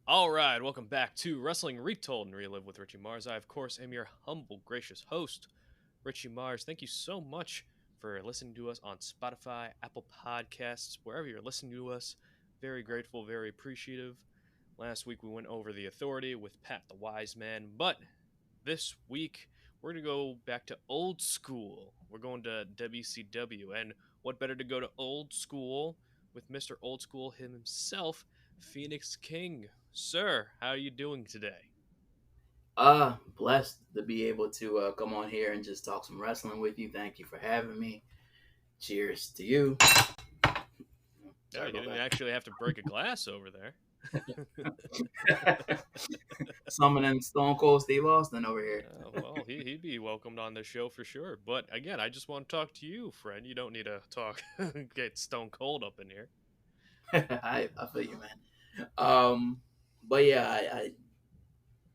All right, welcome back to Wrestling Retold and Relive with Richie Mars. I, of course, am your humble, gracious host, Richie Mars. Thank you so much for listening to us on Spotify, Apple Podcasts, wherever you're listening to us. Very grateful, very appreciative. Last week we went over The Authority with Pat the Wise Man, but this week we're going to go back to old school. We're going to WCW, and what better to go to old school with Mr. Old School himself, Phoenix King. Sir, how are you doing today? Blessed to be able to come on here and just talk some wrestling with you. Thank you for having me. Cheers to you. Yeah, Sorry you about didn't actually have to break a glass over there. that. Summoning Stone Cold Steve Austin over here. Well, he'd be welcomed on the show for sure. But again, I just want to talk to you, friend. You don't need to talk, get stone cold up in here. I feel you, man. But yeah, I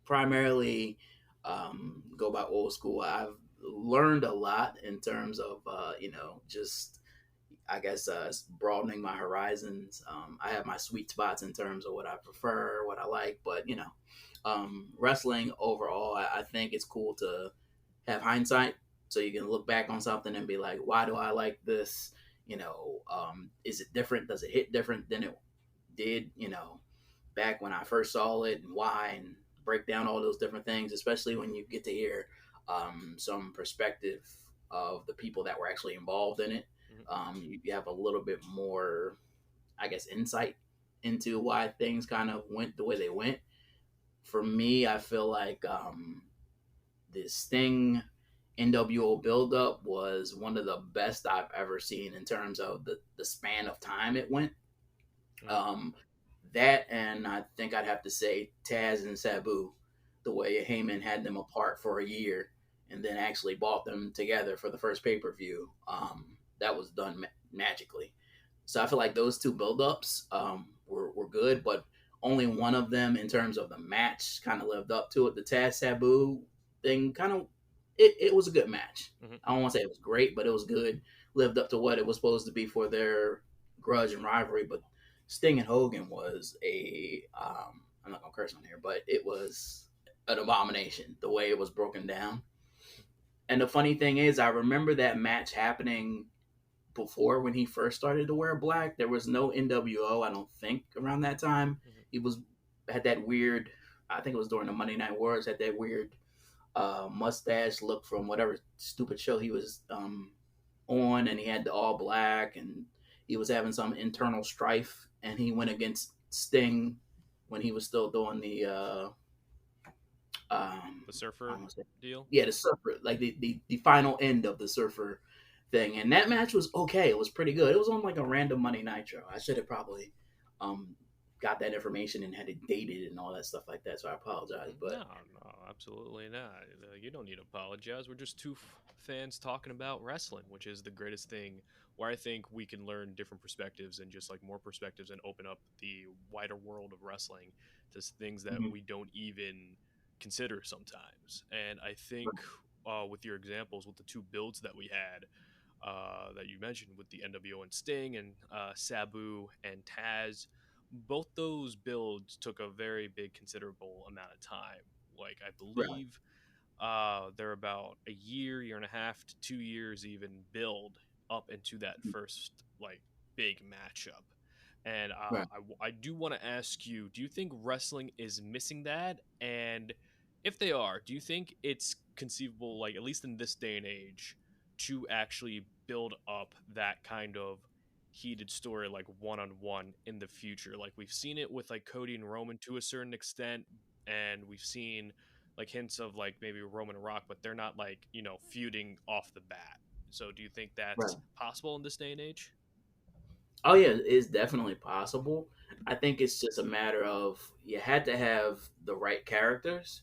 primarily go by old school. I've learned a lot in terms of just I guess broadening my horizons. I have my sweet spots in terms of what I prefer, what I like, but wrestling overall, I think it's cool to have hindsight, so you can look back on something and be like, why do I like this? Is it different? Does it hit different than it did? Back when I first saw it, and why, and break down all those different things, especially when you get to hear some perspective of the people that were actually involved in it. Mhm. You have a little bit more, I guess, insight into why things kind of went the way they went. For me, I feel like the Sting nWo buildup was one of the best I've ever seen in terms of the span of time it went. Mhm. Um, that, and I think I'd have to say Taz and Sabu, the way Heyman had them apart for a year and then actually bought them together for the first pay per view. That was done magically. So I feel like those two buildups were good, but only one of them in terms of the match kind of lived up to it. The Taz Sabu thing kind of it was a good match. Mhm. I don't want to say it was great, but it was good. Lived up to what it was supposed to be for their grudge and rivalry. But Sting and Hogan was I'm not gonna curse on here, but it was an abomination the way it was broken down. And the funny thing is, I remember that match happening before when he first started to wear black. There was no nWo, I don't think, around that time. Mhm. He was had that weird. I think it was during the Monday Night Wars. Had that weird mustache look from whatever stupid show he was on, and he had the all black, and he was having some internal strife, and he went against Sting when he was still doing the The I surfer almost say, deal. yeah, the surfer, like the final end of the surfer thing, and that match was okay. It was pretty good. It was on like a random Monday Nitro. I should have probably um got that information and had it dated and all that stuff like that. So I apologize, No, but no, absolutely not. You don't need to apologize. We're just two fans talking about wrestling, which is the greatest thing. Where I think we can learn different perspectives and just like more perspectives and open up the wider world of wrestling to things that mhm, we don't even consider sometimes. And I think with your examples, with the two builds that we had, that you mentioned with the NWO and Sting and Sabu and Taz, both those builds took a very big, considerable amount of time. Like I right, believe they're about a year and a half to 2 years even build up into that mhm, first like big matchup. And right. I do want to ask you, do you think wrestling is missing that? And if they are, do you think it's conceivable, like at least in this day and age, to actually build up that kind of heated story like one on one in the future? Like we've seen it with like Cody and Roman to a certain extent, and we've seen like hints of like maybe Roman and Rock, but they're not like, feuding off the bat. So do you think that's Right. possible in this day and age? Oh yeah, it's definitely possible. I think it's just a matter of you had to have the right characters,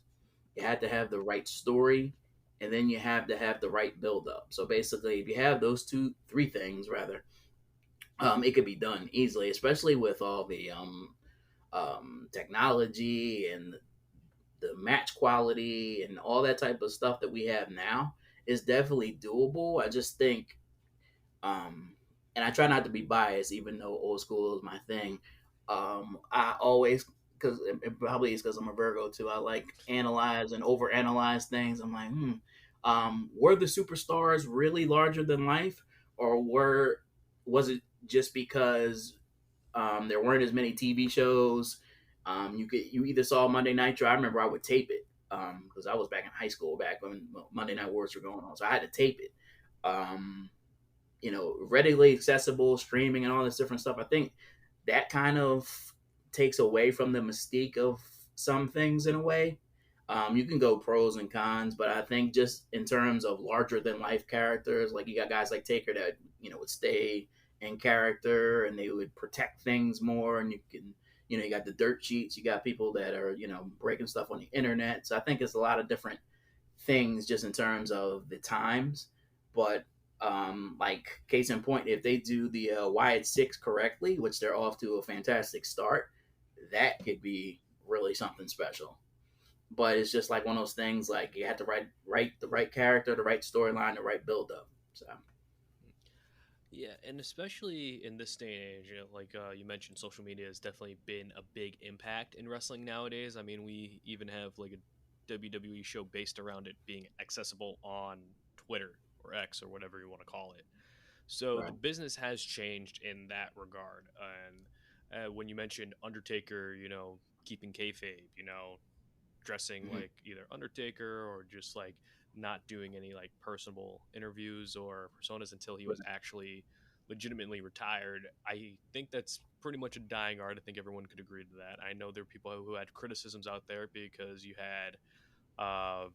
you had to have the right story, and then you have to have the right build up. So basically, if you have those three things rather, it could be done easily, especially with all the technology and the match quality and all that type of stuff that we have now. Is definitely doable. I just think um, and I try not to be biased, even though old school is my thing. I always because it probably is because I'm a Virgo too. I like analyze and overanalyze things. I'm like, were the superstars really larger than life, or was it just because there weren't as many TV shows? You either saw Monday Nitro. I remember I would tape it because I was back in high school back when Monday Night Wars were going on, so I had to tape it. Um, readily accessible streaming and all this different stuff. I think that kind of takes away from the mystique of some things in a way. You can go pros and cons, but I think just in terms of larger than life characters, like you got guys like Taker that would stay in character and they would protect things more, and you got the dirt sheets, you got people that are breaking stuff on the internet. So I think it's a lot of different things just in terms of the times, but like case in point, if they do the Wyatt Six correctly, which they're off to a fantastic start, that could be really something special. But it's just like one of those things. Like you have to write the right character, the right storyline, the right build up. So Yeah, and especially in this day and age, like you mentioned, social media has definitely been a big impact in wrestling nowadays. I mean, we even have like a WWE show based around it being accessible on Twitter or X or whatever you want to call it. So the right. business has changed in that regard. And when you mentioned Undertaker, keeping kayfabe, dressing Mm-hmm. like either Undertaker or just like not doing any like personable interviews or personas until he was actually legitimately retired. I think that's pretty much a dying art. I think everyone could agree to that. I know there are people who had criticisms out there because you had uh,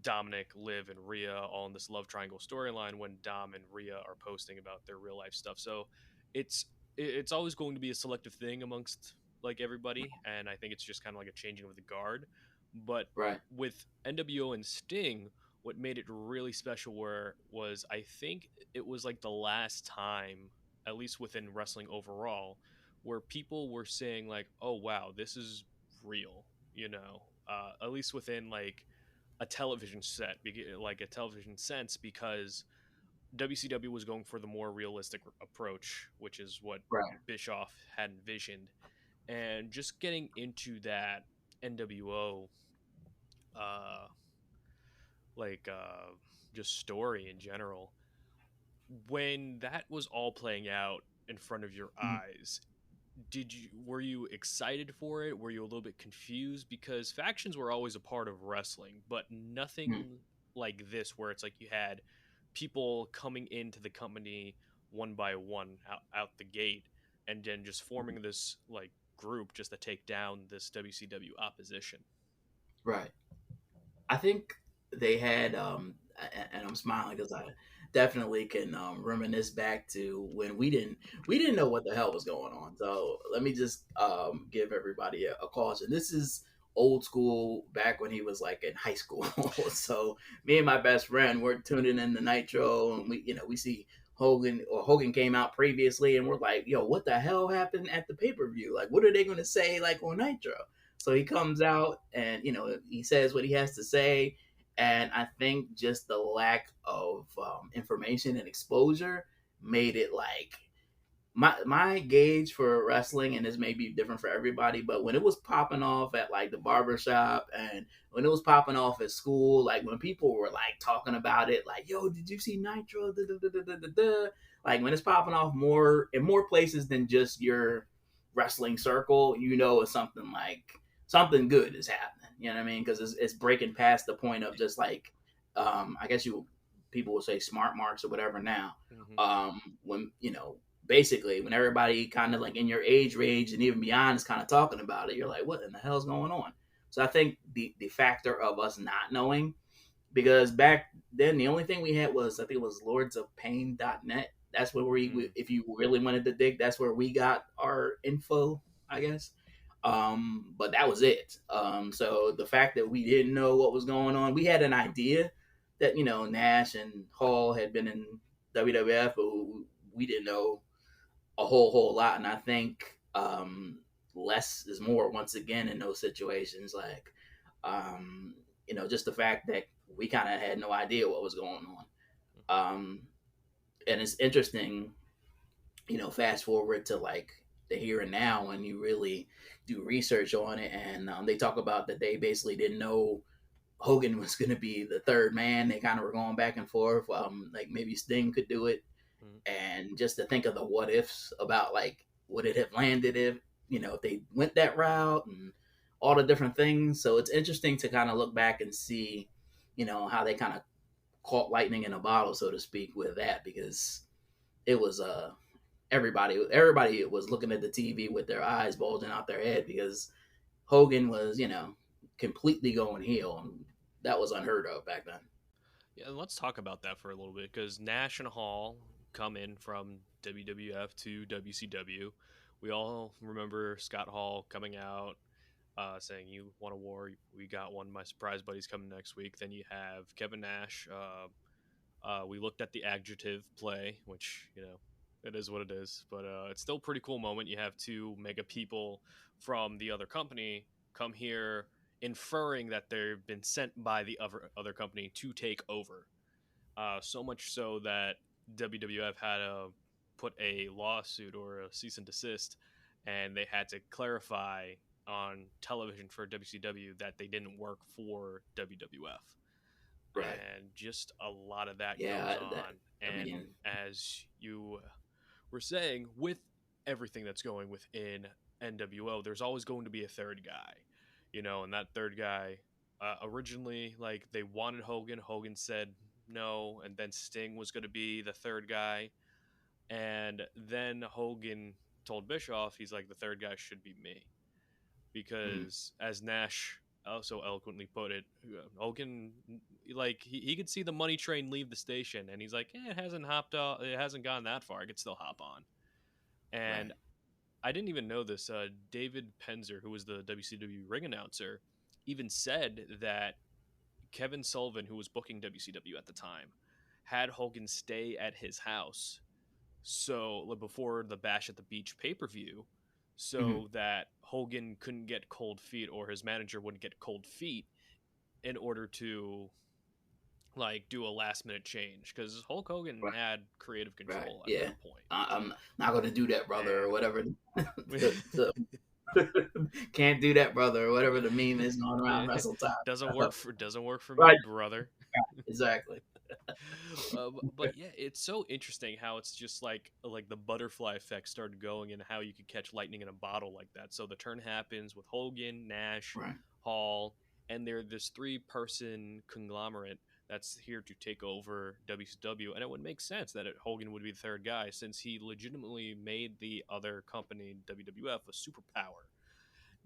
Dominic, Liv, and Rhea all in this love triangle storyline when Dom and Rhea are posting about their real life stuff. So it's it's always going to be a selective thing amongst like everybody, and I think it's just kind of like a changing of the guard. But Right. with NWO and Sting, what made it really special was I think it was like the last time, at least within wrestling overall, where people were saying like, "Oh wow, this is real," at least within like a television set, like a television sense, because WCW was going for the more realistic approach, which is what Right. Bischoff had envisioned, and just getting into that NWO, uh, like just story in general. When that was all playing out in front of your Mm-hmm. eyes, were you excited for it? Were you a little bit confused? Because factions were always a part of wrestling, but Mm-hmm. nothing like this where it's like you had people coming into the company one by one out the gate, and then just forming this like group just to take down this WCW opposition. Right. I think they had, and I'm smiling because I definitely can reminisce back to when we didn't know what the hell was going on. So let me just give everybody a caution. This is old school, back when he was like in high school. So me and my best friend were tuning in the Nitro, and we see Hogan came out previously, and we're like, yo, what the hell happened at the pay per view? Like, what are they going to say like on Nitro? So he comes out and he says what he has to say, and I think just the lack of information and exposure made it like my gauge for wrestling, and this may be different for everybody, but when it was popping off at like the barber shop and when it was popping off at school, like when people were like talking about it, like, yo, did you see Nitro? Da, da, da, da, da, da, da. Like when it's popping off more in more places than just your wrestling circle, it's something like something good is happening. You know what I mean? Because it's breaking past the point of just like, I guess people will say smart marks or whatever now. Mm-hmm. When basically when everybody kind of like in your age range and even beyond is kind of talking about it, you're like, what in the hell's going on? So I think the factor of us not knowing, because back then the only thing we had was, I think it was lordsofpain.net. That's where if you really wanted to dig, that's where we got our info, I guess. But that was it. So the fact that we didn't know what was going on, we had an idea that Nash and Hall had been in WWF, but we didn't know a whole lot. And I think less is more once again in those situations. Like, just the fact that we kind of had no idea what was going on. And it's interesting, fast forward to like the here and now when you really do research on it. And they talk about that they basically didn't know Hogan was going to be the third man. They kind of were going back and forth. Like maybe Sting could do it, Mhm. and just to think of the what ifs about like would it have landed if if they went that route and all the different things. So it's interesting to kind of look back and see how they kind of caught lightning in a bottle, so to speak, with that, because it was everybody was looking at the TV with their eyes bulging out their head because Hogan was completely going heel, and that was unheard of back then. Yeah, and let's talk about that for a little bit because Nash and Hall come in from WWF to WCW. We all remember Scott Hall coming out saying, "You want a war? We got one. My surprise buddy's coming next week." Then you have Kevin Nash. We looked at the adjective play, which it is what it is, but it's still a pretty cool moment. You have two mega people from the other company come here, inferring that they've been sent by the other company to take over. So much so that WWF had to put a lawsuit or a cease and desist, and they had to clarify on television for WCW that they didn't work for WWF. Right. And just a lot of that goes Yeah. on. I And mean, as you were saying, with everything that's going within NWO, there's always going to be a third guy, and that third guy, originally, like, they wanted Hogan. Hogan said no, and then Sting was going to be the third guy. And then Hogan told Bischoff, he's like, the third guy should be me. mm, Because as Nash also eloquently put it, Hogan, like, he could see the money train leave the station, and he's like, it hasn't hopped off, it hasn't gone that far. I could still hop on. right. And I didn't even know this. David Penzer, who was the WCW ring announcer, even said that Kevin Sullivan, who was booking WCW at the time, had Hogan stay at his house so like, before the Bash at the Beach pay-per-view, Hmm. so that Hogan couldn't get cold feet or his manager wouldn't get cold feet in order to like do a last minute change because Hulk Hogan Right. had creative Right. control at Yeah. that point. I'm not going to do that, brother, or And whatever. the, can't do that, brother, or whatever the meme is going around Wrestle Time. doesn't work for me, Right. brother. Exactly. But yeah, it's so interesting how it's just like the butterfly effect started going and how you could catch lightning in a bottle like that. So the turn happens with Hogan, Nash, Right. Hall, and they're this three-person conglomerate that's here to take over WCW. And it would make sense that Hogan would be the third guy since he legitimately made the other company, WWF, a superpower.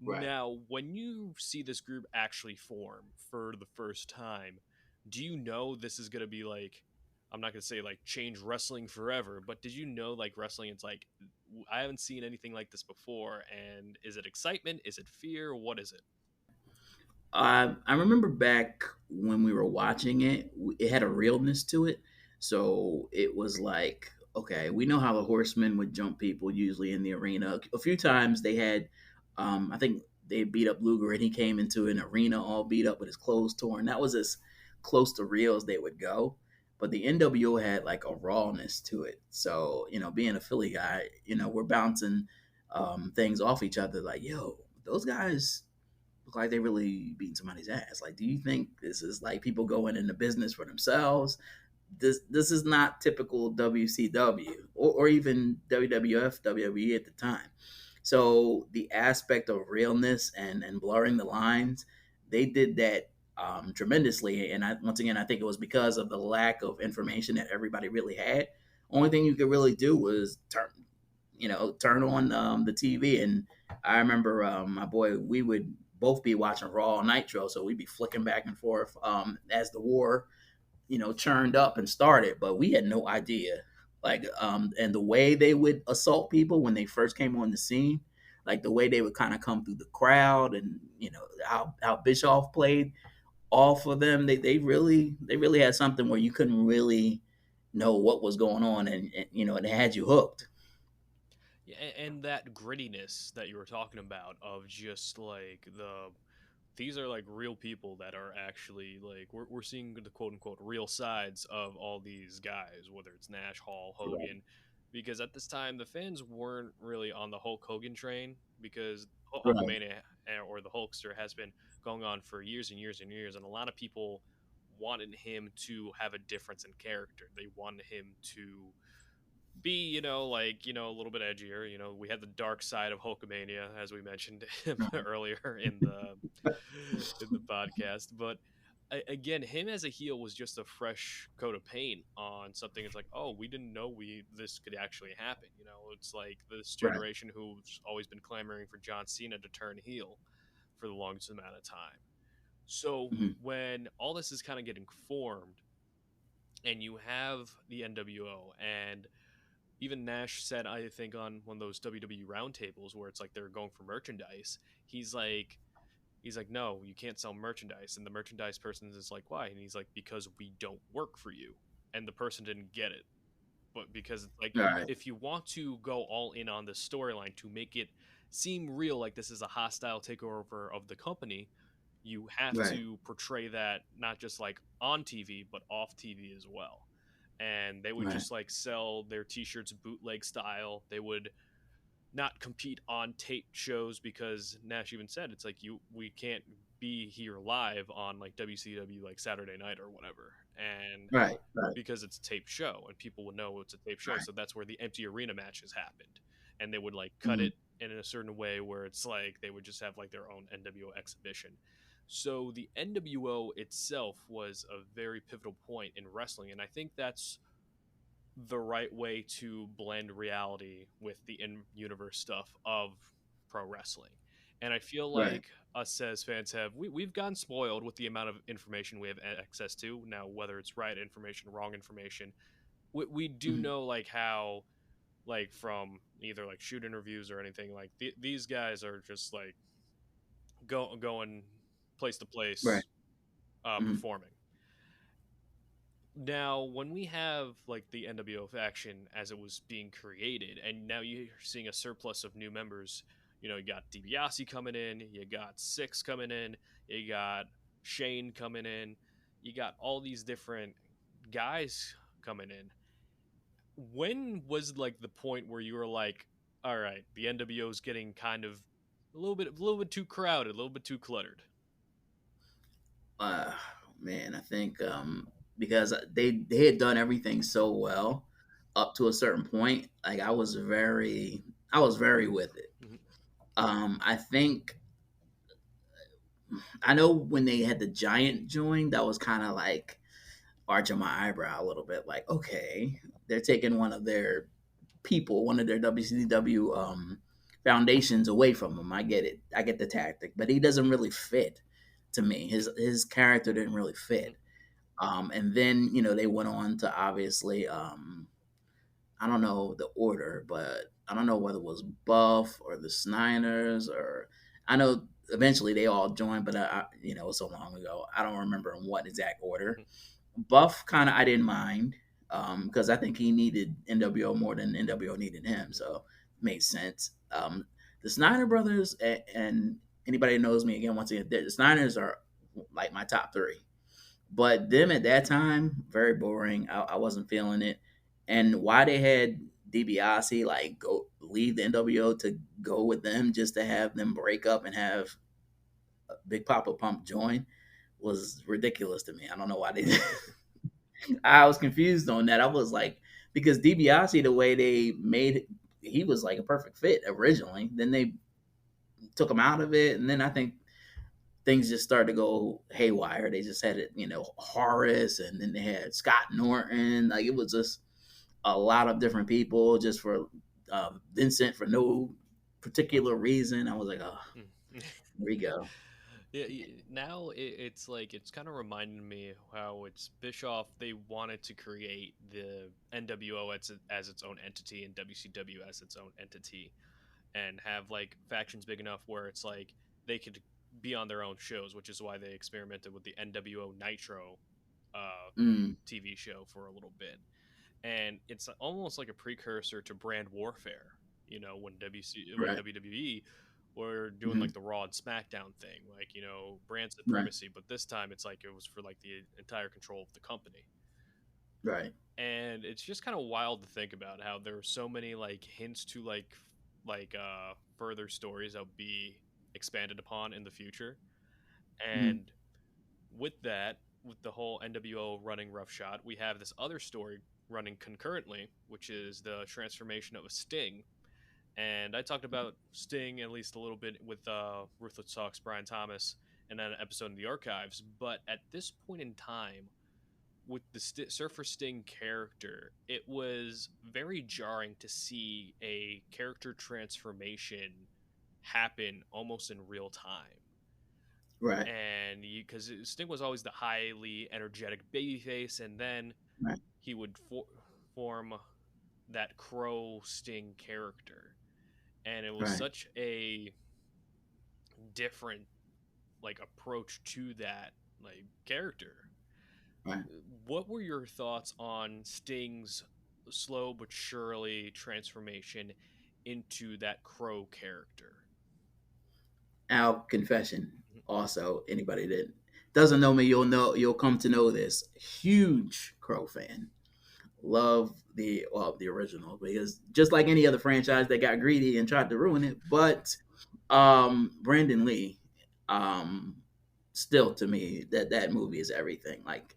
Right. Now, when you see this group actually form for the first time, do you know this is going to be like, I'm not going to say like change wrestling forever, but did you know like wrestling, it's like, I haven't seen anything like this before? And is it excitement? Is it fear? What is it? I remember back when we were watching it, it had a realness to it. So it was like, okay, we know how the Horsemen would jump people usually in the arena. A few times they had, I think they beat up Luger and he came into an arena all beat up with his clothes torn. That was as close to real as they would go. But the NWO had like a rawness to it. So, being a Philly guy, we're bouncing things off each other like, yo, those guys look like they really beating somebody's ass. Like, do you think this is like people going into business for themselves? This is not typical WCW or even WWF, WWE at the time. So the aspect of realness and blurring the lines, they did that tremendously. And once again, I think it was because of the lack of information that everybody really had. Only thing you could really do was turn on the TV. And I remember my boy, we would both be watching Raw Nitro, so we'd be flicking back and forth as the war, churned up and started. But we had no idea, like, and the way they would assault people when they first came on the scene, like the way they would kind of come through the crowd, and how Bischoff played off of them. They really had something where you couldn't really know what was going on, and it had you hooked. Yeah, and that grittiness that you were talking about of just like these are like real people that are actually like we're seeing the quote unquote real sides of all these guys, whether it's Nash, Hall, Right. Hogan. because at this time the fans weren't really on the Hulk Hogan train because Right. Hulkamania or the Hulkster has been going on for years and years and years, and a lot of people wanted him to have a difference in character. They wanted him to be, like, a little bit edgier. We had the dark side of Hulkamania, as we mentioned Right. earlier in the podcast. But again, him as a heel was just a fresh coat of paint on something. It's like, oh, we didn't know we this could actually happen. It's like this Right. generation who's always been clamoring for John Cena to turn heel for the longest amount of time. So Mhm. when all this is kind of getting formed, and you have the NWO, and even Nash said, I think, on one of those WWE roundtables where it's like they're going for merchandise. He's like, no, you can't sell merchandise, and the merchandise person is like, why? And he's like, because we don't work for you, and the person didn't get it. But because it's like, All right. if you want to go all in on this storyline to make it seem real, like this is a hostile takeover of the company, you have Right. to portray that not just like on TV but off TV as well. And they would Right. just like sell their t-shirts bootleg style. They would not compete on taped shows because Nash even said it's like we can't be here live on like WCW like Saturday night or whatever. And Right. Right. because it's a taped show and people would know it's a taped show. Right. So that's where the empty arena matches happened. And they would like cut Mhm. it in a certain way where it's like they would just have like their own NWO exhibition. So the NWO itself was a very pivotal point in wrestling. And I think that's the right way to blend reality with the in-universe stuff of pro wrestling. And I feel Right. like us as fans we've gotten spoiled with the amount of information we have access to now, whether it's right information, wrong information. We do Mhm. know like how, like, from either like shoot interviews or anything, like these guys are just like going place to Right. place, Mhm. performing. Now, when we have like the NWO faction as it was being created, and now you're seeing a surplus of new members, you got DiBiase coming in, you got Six coming in, you got Shane coming in, you got all these different guys coming in. When was like the point where you were like, all right, the NWO is getting kind of a little bit too crowded, a little bit too cluttered? Uh, Man, I think because they had done everything so well up to a certain point. Like I was very with it. Mhm. I think I know when they had the giant join, that was kind of like arching my eyebrow a little bit. Like, okay, they're taking one of their people, one of their WCW foundations away from him. I get it. I get the tactic, but he doesn't really fit to me. His character didn't really Mhm. fit. And then they went on to obviously I don't know the order, but I don't know whether it was Buff or the Snyders or I know eventually they all joined, but it was so long ago. I don't remember in what exact order. Mhm. Buff kind of I didn't mind because I think he needed NWO more than NWO needed him, Mhm. so it made sense. The Snyder brothers and anybody that knows me again once again, the Snyders are like my top three. But them at that time, very boring. I wasn't feeling it. And why they had DiBiase like go leave the NWO to go with them just to have them break up and have Big Papa Pump join was ridiculous to me. I don't know why they. I was confused on that. I was like, because DiBiase, the way they made he was like a perfect fit originally. Then they took him out of it, and then I think things just started to go haywire. They just had it, Horace, and then they had Scott Norton. Like it was just a lot of different people just for Vincent for no particular reason. I was like, oh, Mhm. here we go. Yeah, now it's like it's kind of reminding me how it's Bischoff. They wanted to create the NWO as its own entity and WCW as its own entity, and have like factions big enough where it's like they could be on their own shows, which is why they experimented with the NWO Nitro uh, Mm, TV show for a little bit. And it's almost like a precursor to brand warfare. When right. WWE were doing Hmm. like the Raw and SmackDown thing, like brand Right. supremacy, but this time it's like it was for like the entire control of the company. Right. And it's just kind of wild to think about how there are so many like hints to further stories that'll be expanded upon in the future. Mhm. And with that, with the whole NWO running roughshod, we have this other story running concurrently, which is the transformation of a Sting. And I talked about Sting at least a little bit with Ruthless Talks Brian Thomas and then an episode in the archives. But at this point in time, with the Surfer Sting character, it was very jarring to see a character transformation happen almost in real time. Right. And because Sting was always the highly energetic babyface, and then Right. he would form that Crow Sting character, and it was Right. such a different like approach to that like character. Right. What were your thoughts on Sting's slow but surely transformation into that Crow character? Now, confession. Mhm. Also, anybody that doesn't know me, you'll come to know this. Huge Crow fan. Love the original because just like any other franchise, they got greedy and tried to ruin it. But Brandon Lee, um, still to me that movie is everything. Like,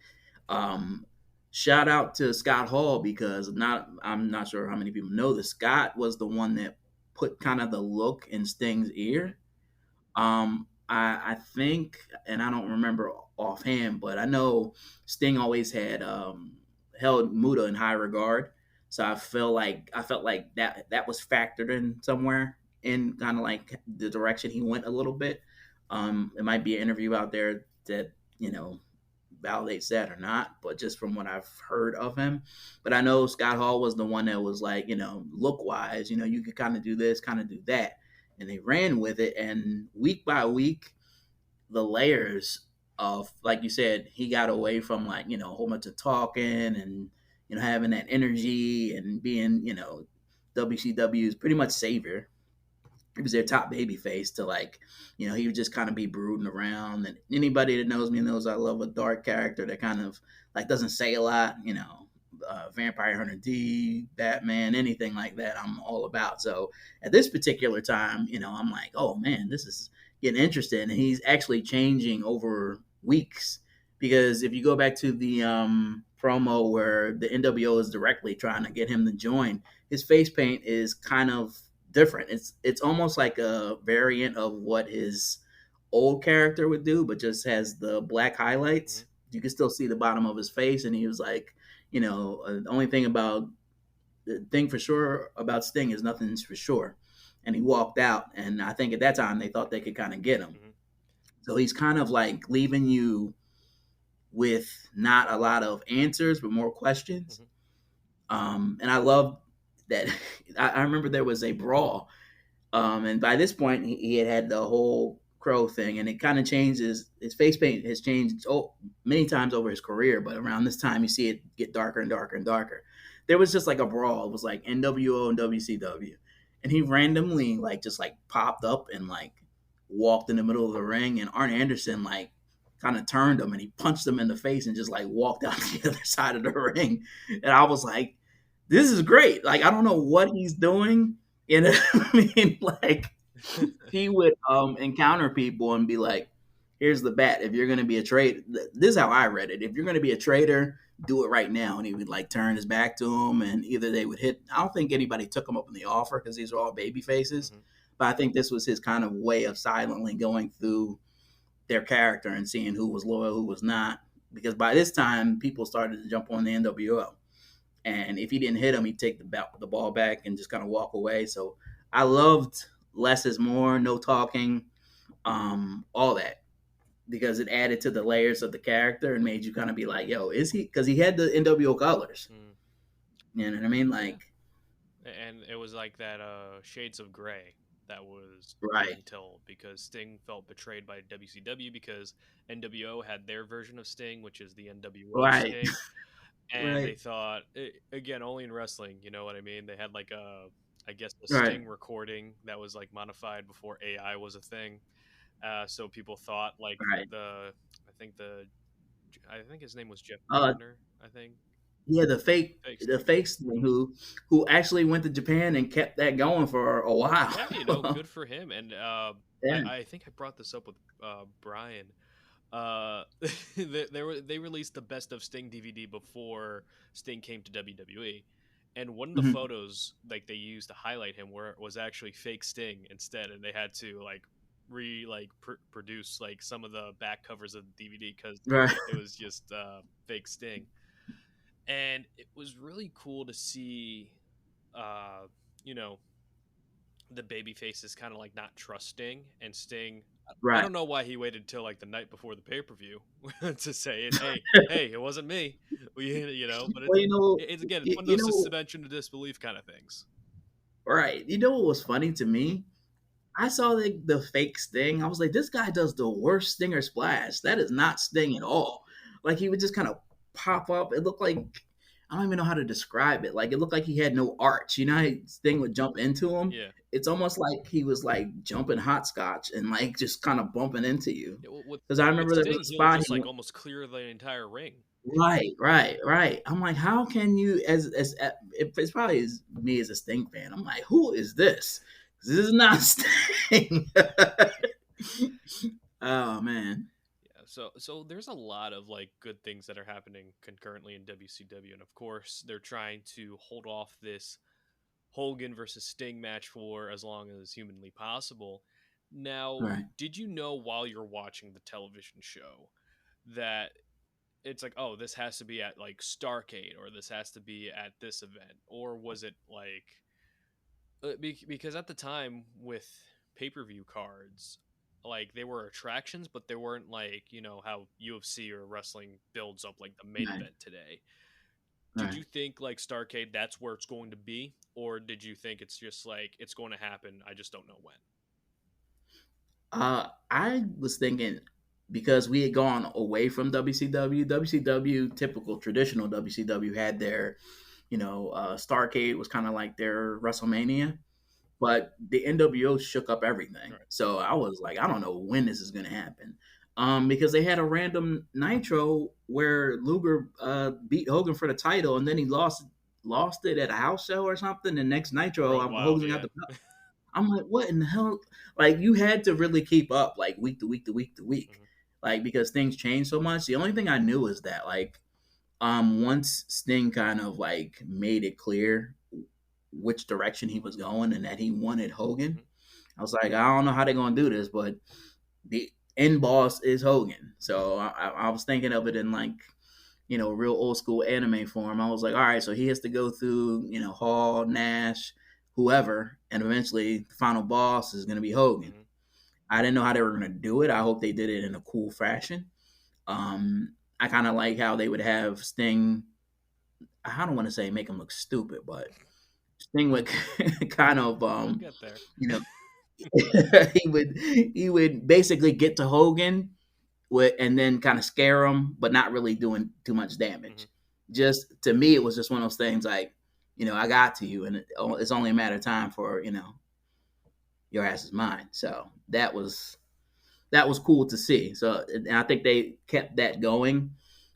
um, shout out to Scott Hall because I'm not sure how many people know this. Scott was the one that put kind of the look in Sting's Mhm. ear. I think, and I don't remember offhand, but I know Sting always had held Muda in high regard. So I felt like that was factored in somewhere in kind of like the direction he went a little bit. It might be an interview out there that validates that or not, but just from what I've heard of him. But I know Scott Hall was the one that was like, look wise, you could kind of do this, kind of do that. And they ran with it. And week by week, the layers of, like you said, he got away from like, a whole bunch of talking and, having that energy and being, WCW's pretty much savior. He was their top baby face to like, he would just kind of be brooding around. And anybody that knows me knows I love a dark character that kind of like doesn't say a lot, Vampire Hunter D, Batman, anything like that, I'm all about. So at this particular time, I'm like, oh man, this is getting interesting. And he's actually changing over weeks because if you go back to the promo where the NWO is directly trying to get him to join, his face paint is kind of different. It's almost like a variant of what his old character would do, but just has the black Mhm. highlights. You can still see the bottom of his face, and he was like, the only thing about the thing for sure about Sting is nothing's for sure. And he walked out, and I think at that time they thought they could kind of get him. Mhm. So he's kind of like leaving you with not a lot of answers, but more questions. Mhm. And I love that. I remember there was a brawl. And by this point, he had the whole Crow thing, and it kind of changes. His face paint has changed many times over his career, but around this time, you see it get darker and darker and darker. There was just like a brawl. It was like NWO and WCW, and he randomly like just like popped up and like walked in the middle of the ring, and Arn Anderson like kind of turned him and he punched him in the face and just like walked out to the other side of the ring. And I was like, this is great. Like, I don't know what he's doing. I mean, like, he would encounter people and be like, here's the bat. If you're going to be a traitor, this is how I read it. If you're going to be a traitor, do it right now. And he would like turn his back to him, and either they would hit. I don't think anybody took him up on the offer because these are all baby faces. Mhm. But I think this was his kind of way of silently going through their character and seeing who was loyal, who was not. Because by this time, people started to jump on the NWO, and if he didn't hit him, he'd take the ball back and just kind of walk away. So I loved less is more, no talking, all that because it added to the layers of the character and made you kind of be like, yo, is he? Because he had the NWO colors. Mm. You know what I mean? Yeah. Like, And it was like that shades of gray that was right, being told because Sting felt betrayed by WCW because NWO had their version of Sting, which is the NWO right, Sting, and right, they thought again only in wrestling, you know what I mean? They had like a I guess a right, Sting recording that was like modified before AI was a thing. So people thought like right. the I think the I think his name was Jeff Uh, Gardner, I think. Yeah, Fake the Sting. fake Sting who actually went to Japan and kept that going for a Yeah, while. good for him. And Yeah. I think I brought this up with Brian. They released the best of Sting DVD before Sting came to WWE, and one of the Mhm. photos like they used to highlight him where was actually fake Sting instead, and they had to like produce like some of the back covers of the DVD because Right. it was just fake Sting, and it was really cool to see, uh, you know, the baby face is kind of like not trusting and Sting. I Right. don't know why he waited till like the night before the pay per view to say it. Hey, it wasn't me. But Well, you know, it's again, it's you, one of you those know, suspension of disbelief kind of things. right. You know what was funny to me? I saw the fake Sting. I was like, this guy does the worst Stinger splash. That is not Sting at all. Like he would just kind of pop up. It looked like I don't even know how to describe it. Like it looked like he had no arch. You know how Sting would jump into him? Yeah, It's almost like he was like jumping hopscotch and like just kind of bumping into you. yeah Because I with remember there was Sting, a he'll spot just he like almost clear the entire ring. right. I'm like, how can you it's probably me as a Sting fan. I'm like, who is this? This is not Sting. Oh man. Yeah, so there's a lot of like good things that are happening concurrently in WCW, and of course they're trying to hold off this Hogan versus Sting match for as long as humanly possible. Now, Right. did you know while you're watching the television show that it's like, oh, this has to be at like Starrcade or this has to be at this event? Or was it like, because at the time with pay per view cards, like they were attractions, but they weren't like, how UFC or wrestling builds up like the main Right. event today. Did Right. you think like Starcade that's where it's going to be, or did you think it's just like it's going to happen? I just don't know when. I was thinking because we had gone away from WCW, WCW, typical traditional WCW had their, Starcade was kind of like their WrestleMania, but the NWO shook up everything. Right. So I was like, I don't know when this is going to happen. Because they had a random Nitro where Luger beat Hogan for the title, and then he lost it at a house show or something. The next Nitro, Road Wild, Hogan got yeah. the I'm like, what in the hell? Like, you had to really keep up, like, week to week to week to week, Hmm. like, because things change so much. The only thing I knew is that, like, once Sting kind of like made it clear which direction he was going and that he wanted Hogan, Hmm. I was like, I don't know how they're gonna do this, but the end boss is Hogan. So I was thinking of it in like real old school anime form. I was like, all right, so he has to go through, Hall, Nash, whoever, and eventually the final boss is going to be Hogan. Hmm. I didn't know how they were going to do it. I hope they did it in a cool fashion. I kind of like how they would have Sting. I don't want to say make him look stupid, but Sting would kind of, We'll get there. you know, he would basically get to Hogan and then kind of scare him, but not really doing too much Hmm. damage. Just to me, it was just one of those things like, I got to you, and it's only a matter of time for your ass is mine. So that was cool to see. So and I think they kept that going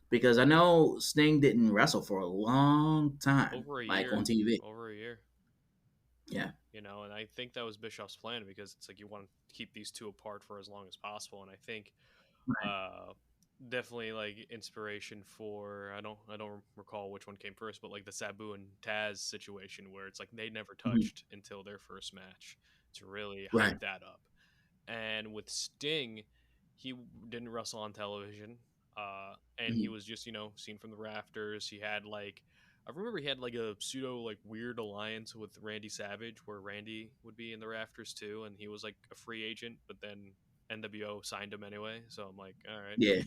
because I know Sting didn't wrestle for a long time, Over a like year. on TV. Over a year. Yeah, And I think that was Bischoff's plan because it's like you want to keep these two apart for as long as possible. And I think right. uh, definitely like inspiration for I don't recall which one came first, but like the Sabu and Taz situation where it's like they never Mhm. touched until their first match to really Right. hype that up. And with Sting, he didn't wrestle on television, and he Mhm. was just seen from the rafters. He had like I remember he had like a pseudo like weird alliance with Randy Savage, where Randy would be in the rafters too, and he was like a free agent, but then NWO signed him anyway. So I'm like, all right. Yeah.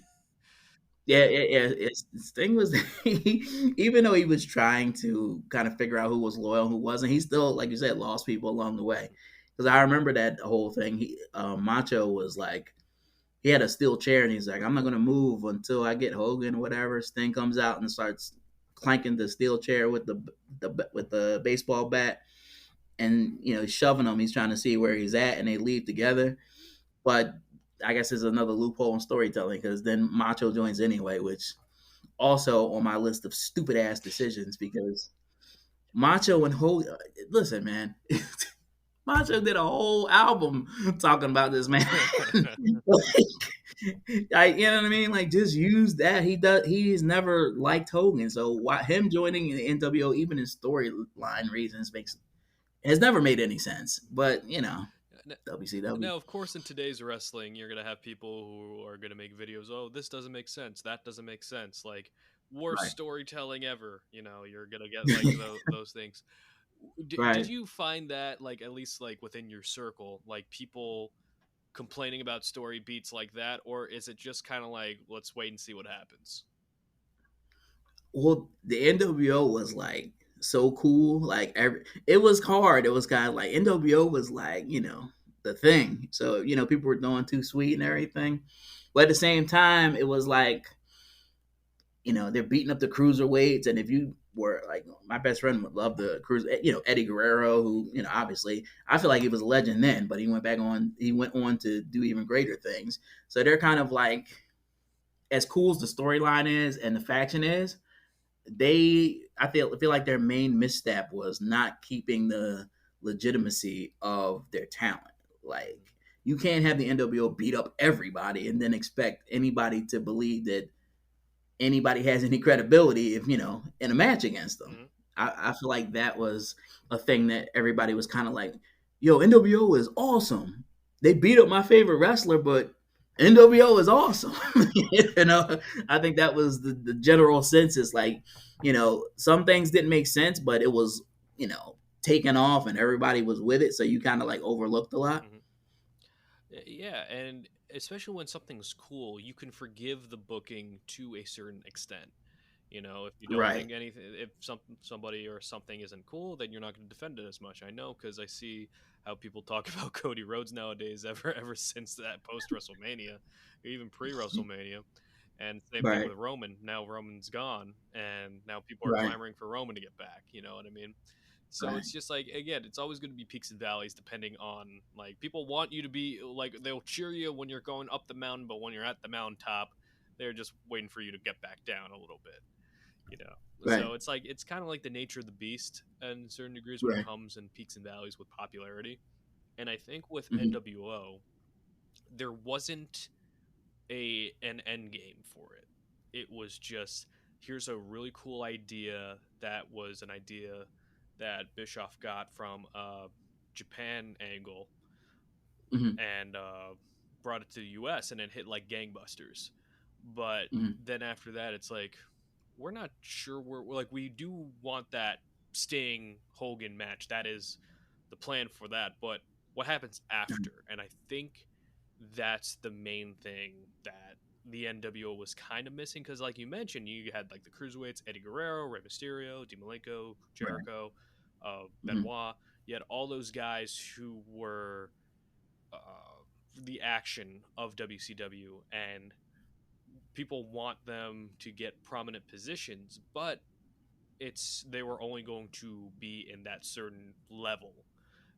Yeah. Sting was even though he was trying to kind of figure out who was loyal and who wasn't, he still, like you said, lost people along the way. Because I remember that whole thing. Macho was like, he had a steel chair and he's like, I'm not gonna move until I get Hogan or whatever. Sting comes out and starts clanking the steel chair with the baseball bat, and he's shoving him. He's trying to see where he's at, and they leave together. But I guess there's another loophole in storytelling because then Macho joins anyway, which also on my list of stupid ass decisions because Macho and Holy. Listen, man, Macho did a whole album talking about this man. Like, you know what I mean? Like, just use that. He's never liked Hogan, so why him joining the NWO, even in storyline reasons, makes has never made any sense. But WCW. Now, of course, in today's wrestling, you're gonna have people who are gonna make videos. Oh, this doesn't make sense. That doesn't make sense. Like worst Right. storytelling ever. You're gonna get like those things. Did Right. you find that like at least like within your circle, like people complaining about story beats like that, or is it just kind of like let's wait and see what happens? Well, the NWO was like so cool. Like it was hard. It was kind of like NWO was like the thing. So people were doing too sweet and everything, but at the same time, it was like they're beating up the cruiserweights, and if you were like my best friend would love the cruise, Eddie Guerrero, who obviously I feel like he was a legend then, but he went on to do even greater things. So they're kind of like as cool as the storyline is and the faction is, I feel like their main misstep was not keeping the legitimacy of their talent. Like you can't have the NWO beat up everybody and then expect anybody to believe that anybody has any credibility if in a match against them. Mm-hmm. I feel like that was a thing that everybody was kind of like, "Yo, NWO is awesome. They beat up my favorite wrestler, but NWO is awesome." I think that was the general census. Like, some things didn't make sense, but it was taken off and everybody was with it, so you kind of like overlooked a lot. Mm-hmm. Yeah, and especially when something's cool, you can forgive the booking to a certain extent. If you don't Right. think anything, if somebody or something isn't cool, then you're not going to defend it as much. I know because I see how people talk about Cody Rhodes nowadays, ever since that post WrestleMania, even pre WrestleMania, and same thing Right. with Roman. Now Roman's gone, and now people are Right. clamoring for Roman to get back. You know what I mean? So Right. it's just like again, it's always going to be peaks and valleys depending on like people want you to be like they'll cheer you when you're going up the mountain, but when you're at the mountaintop, they're just waiting for you to get back down a little bit you know Right. so it's like it's kind of like the nature of the beast in certain degrees when it Right. comes in peaks and valleys with popularity. And I think with Hmm. nwo there wasn't an end game for it. It was just here's a really cool idea that was an idea that Bischoff got from a Japan angle Hmm. and brought it to the US and then hit like gangbusters. But Hmm. then after that, it's like we're not sure we're like we do want that Sting Hogan match. That is the plan for that. But what happens after? And I think that's the main thing that the NWO was kind of missing because, like you mentioned, you had like the cruiserweights: Eddie Guerrero, Rey Mysterio, Dean Malenko, Right. Jericho, Hmm. Benoit. You had all those guys who were uh, the action of WCW, and people want them to get prominent positions, but they were only going to be in that certain level.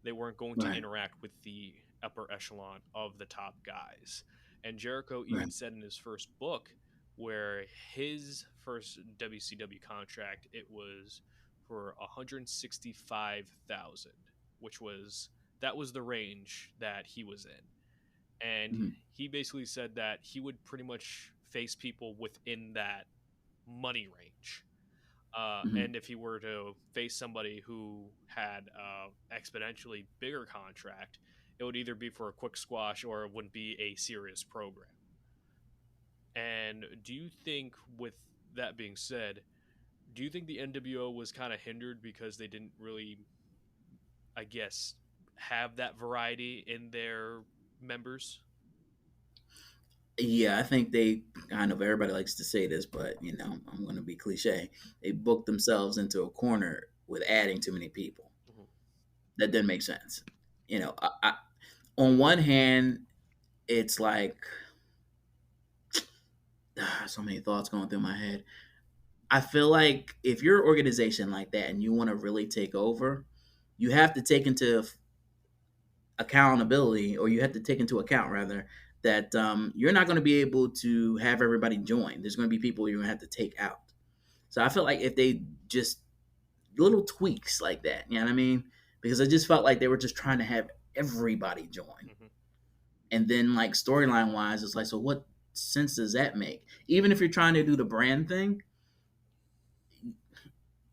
They weren't going to Right. interact with the upper echelon of the top guys. And Jericho even Right. said in his first book, where his first WCW contract, it was for 165,000, which was that was the range that he was in. And Hmm. he basically said that he would pretty much face people within that money range. Hmm. And if he were to face somebody who had exponentially bigger contract, it would either be for a quick squash or it wouldn't be a serious program. And do you think, with that being said, do you think the NWO was kind of hindered because they didn't really, I guess, have that variety in their members? Yeah, I think they kind of everybody likes to say this, but I'm going to be cliche. They booked themselves into a corner with adding too many people. Mhm. That didn't make sense. On one hand, it's like so many thoughts going through my head. I feel like if you're an organization like that and you want to really take over, you have to take into accountability, or you have to take into account rather that you're not going to be able to have everybody join. There's going to be people you're going to have to take out. So I felt like if they just little tweaks like that, you know what I mean? Because I just felt like they were just trying to have everybody join. Hmm. And then like storyline wise, it's like, so what sense does that make? Even if you're trying to do the brand thing,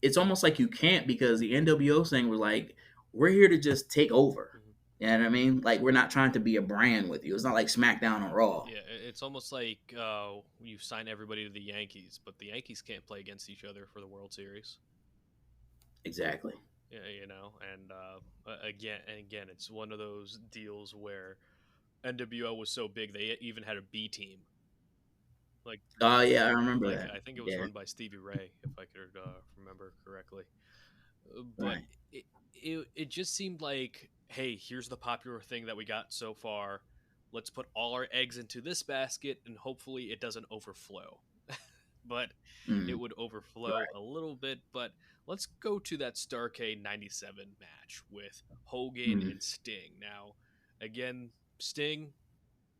it's almost like you can't because the NWO thing was like, we're here to just take over. Hmm. You know what I mean? Like we're not trying to be a brand with you. It's not like SmackDown or Raw. Yeah, it's almost like you sign everybody to the Yankees, but the Yankees can't play against each other for the World Series. Exactly. Yeah, and again, it's one of those deals where NWO was so big they even had a B team. Like, Oh yeah, I remember like that. I think it was Yeah. run by Stevie Ray, if I could remember correctly. But Right. it just seemed like, hey, here's the popular thing that we got so far. Let's put all our eggs into this basket, and hopefully it doesn't overflow. But it Mm. would overflow Right. a little bit. But let's go to that Starrcade '97 match with Hogan Mm. and Sting. Now, again, Sting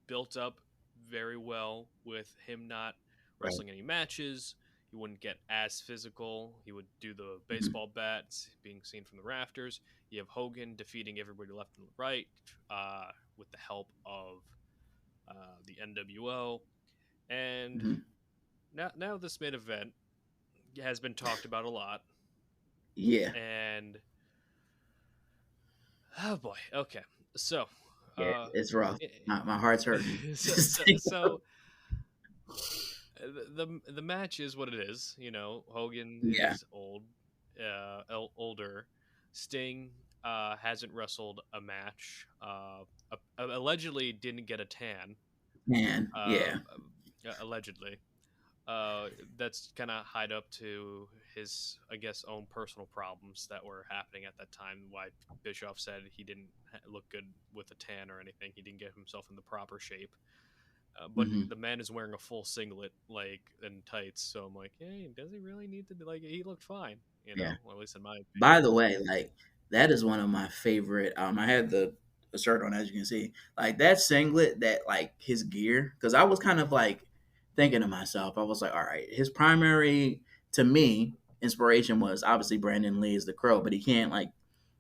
built up very well with him not Right. wrestling any matches. He wouldn't get as physical. He would do the Mm. baseball bats being seen from the rafters. You have Hogan defeating everybody left and right with the help of the NWO. And Mm. now this main event has been talked about a lot. Yeah. And oh boy, okay. So, Yeah. uh, It's rough. My heart's hurting. so the match is what it is. Hogan Yeah. is older. Sting hasn't wrestled a match. Allegedly didn't get a tan. Man. Uh, Yeah. allegedly, that's kind of hide up to his, I guess, own personal problems that were happening at that time. Why Bischoff said he didn't look good with a tan or anything. He didn't get himself in the proper shape. But Hmm. the man is wearing a full singlet, like, and tights. So I'm like, hey, does he really need to? Like, he looked fine, Yeah. Well, at least in my opinion. By the way, like that is one of my favorite. I had the shirt on, as you can see. Like that singlet, that like his gear, because I was kind of like thinking to myself, I was like, all right, his primary to me inspiration was obviously Brandon Lee is the Crow, but he can't like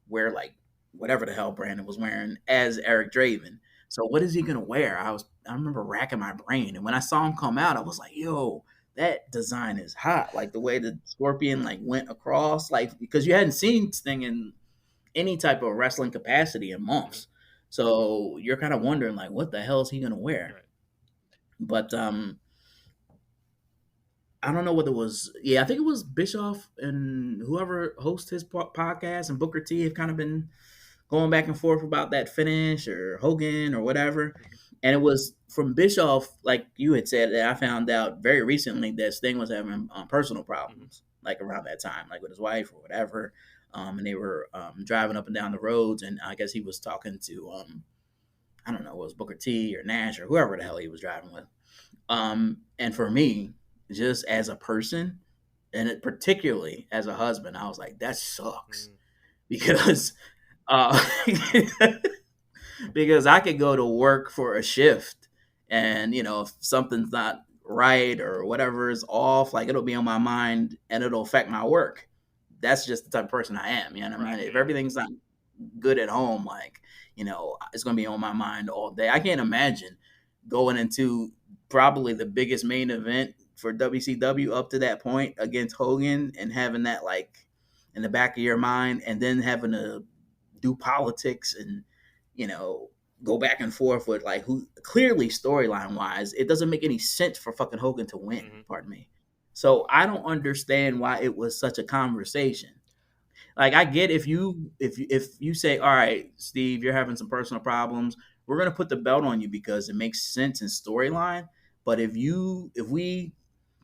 wear like whatever the hell Brandon was wearing as Eric Draven. So what is he gonna wear? I remember racking my brain, and when I saw him come out, I was like, yo, that design is hot. Like the way the scorpion like went across, like because you hadn't seen Sting in any type of wrestling capacity in Hmm. months. So you're kind of wondering like what the hell is he gonna wear? Right. But I don't know whether it was, yeah, I think it was Bischoff and whoever hosts his podcast and Booker T have kind of been going back and forth about that finish or Hogan or whatever. Hmm. And it was from Bischoff, like you had said, that I found out very recently that Sting was having personal Hmm. problems, like around that time, like with his wife or whatever. And they were driving up and down the roads, and I guess he was talking to, I don't know, it was Booker T or Nash or whoever the hell he was driving with. And for me, just as a person, and particularly as a husband, I was like, that sucks Hmm. because uh, because I could go to work for a shift, and if something's not right or whatever is off, like it'll be on my mind and it'll affect my work. That's just the type of person I am. You know what I Right. mean? If Yeah. everything's not good at home, like it's gonna be on my mind all day. I can't imagine going into probably the biggest main event for WCW up to that point against Hogan and having that like in the back of your mind, and then having to do politics and you know go back and forth with like who clearly storyline wise it doesn't make any sense for fucking Hogan to win. Hmm. Pardon me. So I don't understand why it was such a conversation. Like I get if you say, all right, Steve, you're having some personal problems, we're gonna put the belt on you because it makes sense in storyline. But if we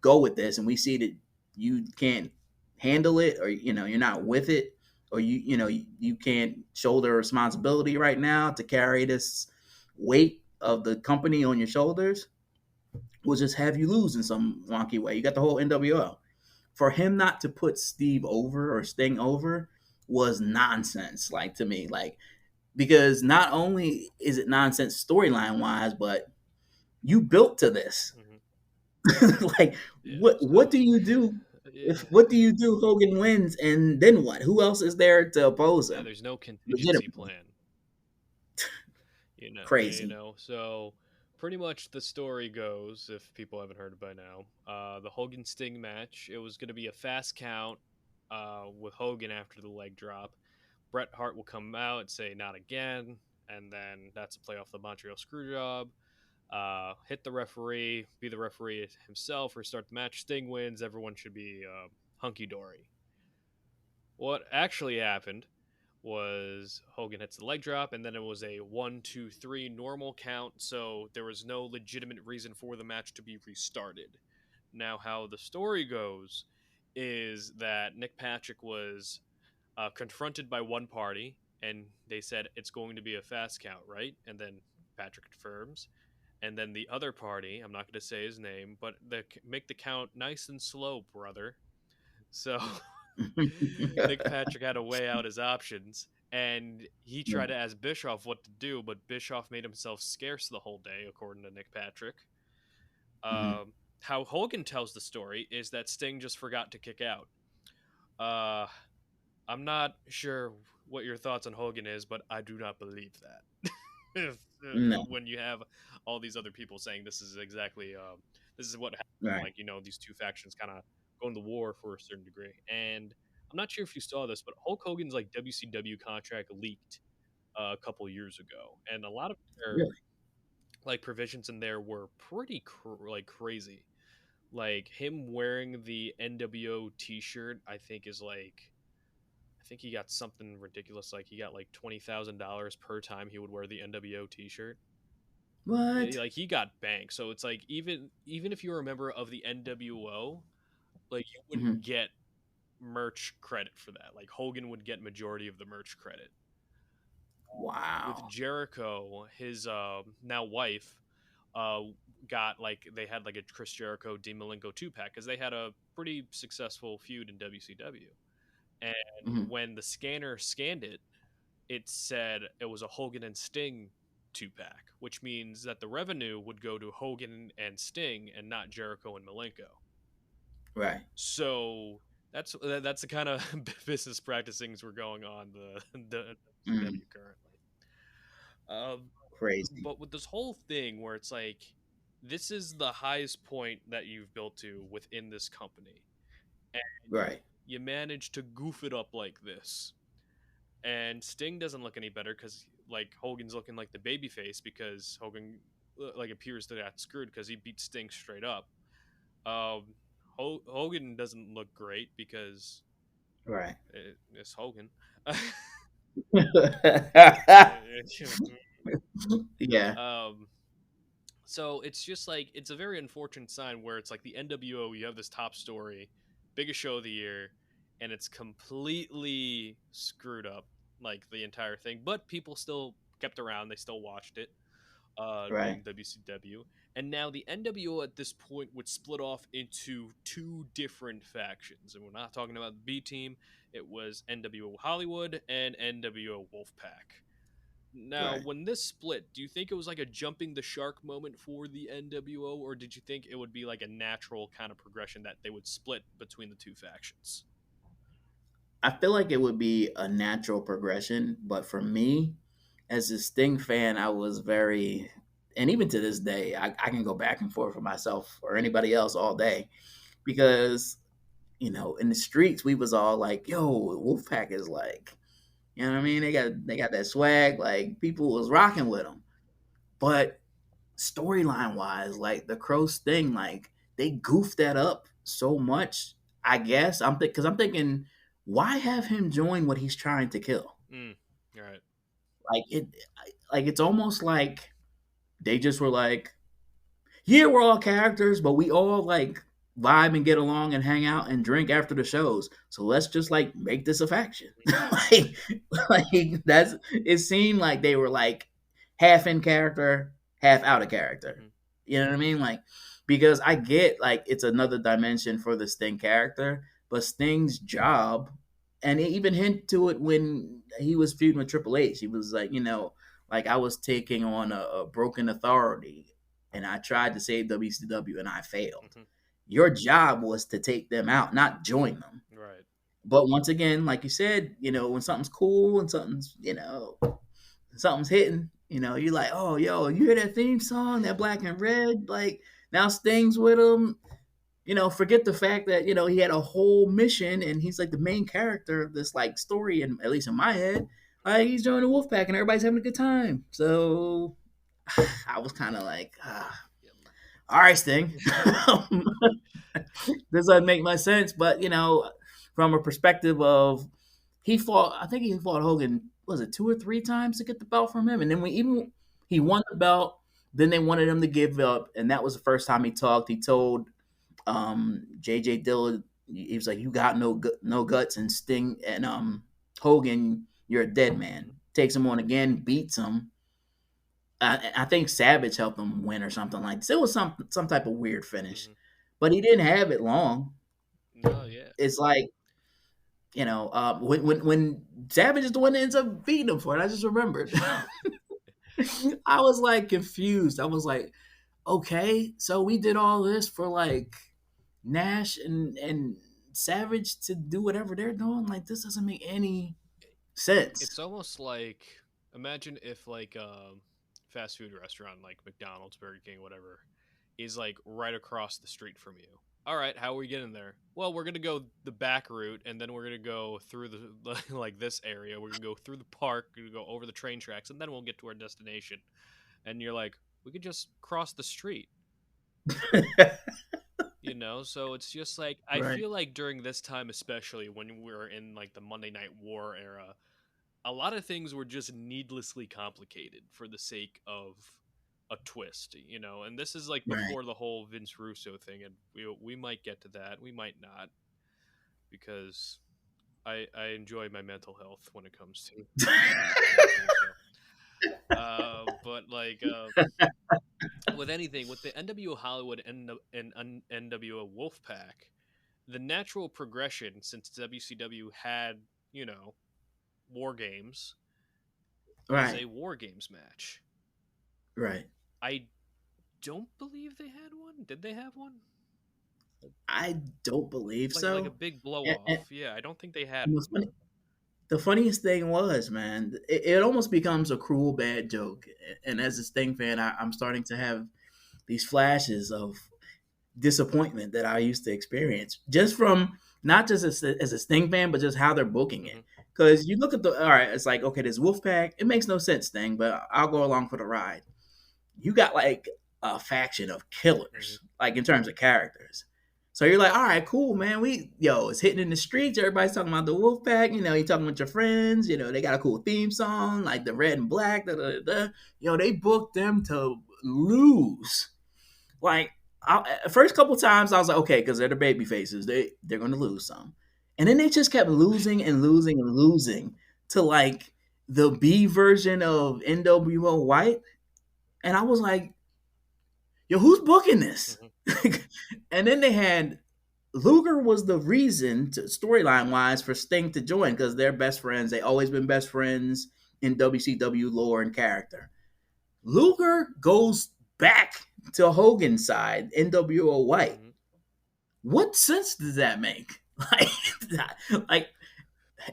go with this and we see that you can't handle it, or you're not with it, or you can't shoulder responsibility right now to carry this weight of the company on your shoulders, we'll just have you lose in some wonky way. You got the whole NWO. For him not to put Steve over or Sting over was nonsense, like to me. Like because not only is it nonsense storyline wise, but you built to this. Hmm. Like, Yeah. what do you do if Yeah, what do you do? Hogan wins, and then what? Who else is there to oppose yeah, him? there's no contingency Legitimately plan. crazy. So pretty much the story goes, if people haven't heard it by now, the Hogan Sting match, it was going to be a fast count with Hogan after the leg drop. Bret Hart will come out and say, not again. And then that's a play off the Montreal Screwjob. Hit the referee, be the referee himself, restart the match. Sting wins. Everyone should be hunky dory. What actually happened was Hogan hits the leg drop, and then it was a 1, 2, 3 normal count, so there was no legitimate reason for the match to be restarted. Now, how the story goes is that Nick Patrick was confronted by one party, and they said it's going to be a fast count, right? And then Patrick confirms. And then the other party, I'm not going to say his name, but make the count nice and slow, brother. So Nick Patrick had to weigh out his options, and he tried to ask Bischoff what to do, but Bischoff made himself scarce the whole day, according to Nick Patrick. Mhm. How Hogan tells the story is that Sting just forgot to kick out. Uh, I'm not sure what your thoughts on Hogan is, but I do not believe that. If, No, when you have all these other people saying this is exactly this is what happened, right, like these two factions kind of going to war for a certain degree. And I'm not sure if you saw this, but Hulk Hogan's like WCW contract leaked a couple years ago, and a lot of their really. like provisions in there were pretty like crazy. Like him wearing the nWo T-shirt, I think is like I think he got something ridiculous. Like he got like $20,000 per time he would wear the nWo T-shirt. What? Like he got banked. So it's like even if you're a member of the nWo, like you Hmm. wouldn't get merch credit for that. Like Hogan would get majority of the merch credit. With Wow. Jericho, his now wife, uh, got like they had like a Chris Jericho Dean Malenko 2 pack because they had a pretty successful feud in WCW. And Hmm. when the scanner scanned it, it said it was a Hogan and Sting 2 pack, which means that the revenue would go to Hogan and Sting and not Jericho and Malenko. Right. So that's the kind of business practicings we're going on the Mm. WCW currently. Um, Crazy. but with this whole thing where it's like this is the highest point that you've built to within this company, and Right. you manage to goof it up like this. And Sting doesn't look any better because like Hogan's looking like the babyface because Hogan like appears to got screwed because he beat Sting straight up. Um, Hogan doesn't look great because Right. it's Hogan. Yeah. um, so it's just like it's a very unfortunate sign where it's like the NWO. You have this top story, biggest show of the year, and it's completely screwed up, like the entire thing. But people still kept around; they still watched it, Right. being WCW. And now the NWO at this point would split off into two different factions, and we're not talking about the B team. It was NWO Hollywood and NWO Wolfpack. Now, Right. when this split, do you think it was like a jumping the shark moment for the NWO, or did you think it would be like a natural kind of progression that they would split between the two factions? I feel like it would be a natural progression, but for me, as a Sting fan, I was very, and even to this day, I can go back and forth for myself or anybody else all day because in the streets we was all like, "Yo, Wolfpack is like, you know what I mean? They got that swag. Like people was rocking with them." But storyline wise, like the Crow Sting, like they goofed that up so much. I guess because I'm thinking, why have him join what he's trying to kill? Mm, all right. Like it's almost like they just were like, yeah, we're all characters, but we all like vibe and get along and hang out and drink after the shows. So let's just like make this a faction. like, like that's it seemed like they were like half in character, half out of character. Mm-hmm. You know what I mean? Like because I get like it's another dimension for the Sting character, but Sting's job, and he even hint to it when he was feuding with Triple H. He was like, like I was taking on a broken authority. and I tried to save WCW and I failed. Hmm. Your job was to take them out, not join them. Right. But once again, like you said, when something's cool and something's hitting, you're like, oh, yo, you hear that theme song, that black and red? Like, now Sting's with him. Forget the fact that, he had a whole mission and he's like the main character of this like story, and at least in my head, like he's joining the Wolfpack and everybody's having a good time. So I was kind of like, all right, Sting. This doesn't make much sense, but from a perspective of I think he fought Hogan, was it 2 or 3 times to get the belt from him, and then he won the belt. Then they wanted him to give up, and that was the first time he talked. He told JJ Dillon, he was like, "You got no guts," and Sting and Hogan, "You're a dead man." Takes him on again, beats him. I think Savage helped him win or something like this. It was some type of weird finish, Hmm. but he didn't have it long. No, yeah. It's like when Savage is the one that ends up beating him for it. I just remembered. I was like confused. I was like, okay, so we did all this for like Nash and Savage to do whatever they're doing. Like, this doesn't make any sense. It's almost like, imagine if like a fast food restaurant like McDonald's, Burger King, whatever, is like right across the street from you. All right, how are we getting there? Well, we're gonna go the back route, and then we're gonna go through the like this area. We're gonna go through the park. We're gonna go over the train tracks, and then we'll get to our destination. And you're like, we could just cross the street, So it's just like, I Right, feel like during this time, especially when we're in like the Monday Night War era, a lot of things were just needlessly complicated for the sake of a twist. And this is like right. before the whole Vince Russo thing, and we might get to that, we might not, because I enjoy my mental health when it comes to anything. But like with anything, with the NWO Hollywood and NWO Wolfpack, the natural progression, since WCW had war games, is a Right, war games match. right. I don't believe they had one. Did they have one? I don't believe Like a so. big blow And, off? Yeah, I don't think they had and one. the funniest thing was, man, it almost becomes a cruel bad joke. And as a Sting fan, I'm starting to have these flashes of disappointment that I used to experience just from not just as a Sting fan, but just how they're booking it. Hmm. Because you look at all right, it's like, okay, this Wolfpack, it makes no sense, Sting, but I'll go along for the ride. You got like a faction of Hmm. killers, like in terms of characters. So you're like, all right, cool, man. It's hitting in the streets. Everybody's talking about the Wolfpack. You talking with your friends. They got a cool theme song, like the red and black. Da, da, da. They booked them to lose. Like, first couple times, I was like, okay, because they're the baby faces. They're going to lose some. And then they just kept losing and losing and losing to like the B version of NWO White. And I was like, yo, who's booking this? Hmm. And then they had Luger was the reason, storyline wise, for Sting to join because they're best friends. They always been best friends in WCW lore and character. Luger goes back to Hogan's side, NWO White. Hmm. What sense does that make? Like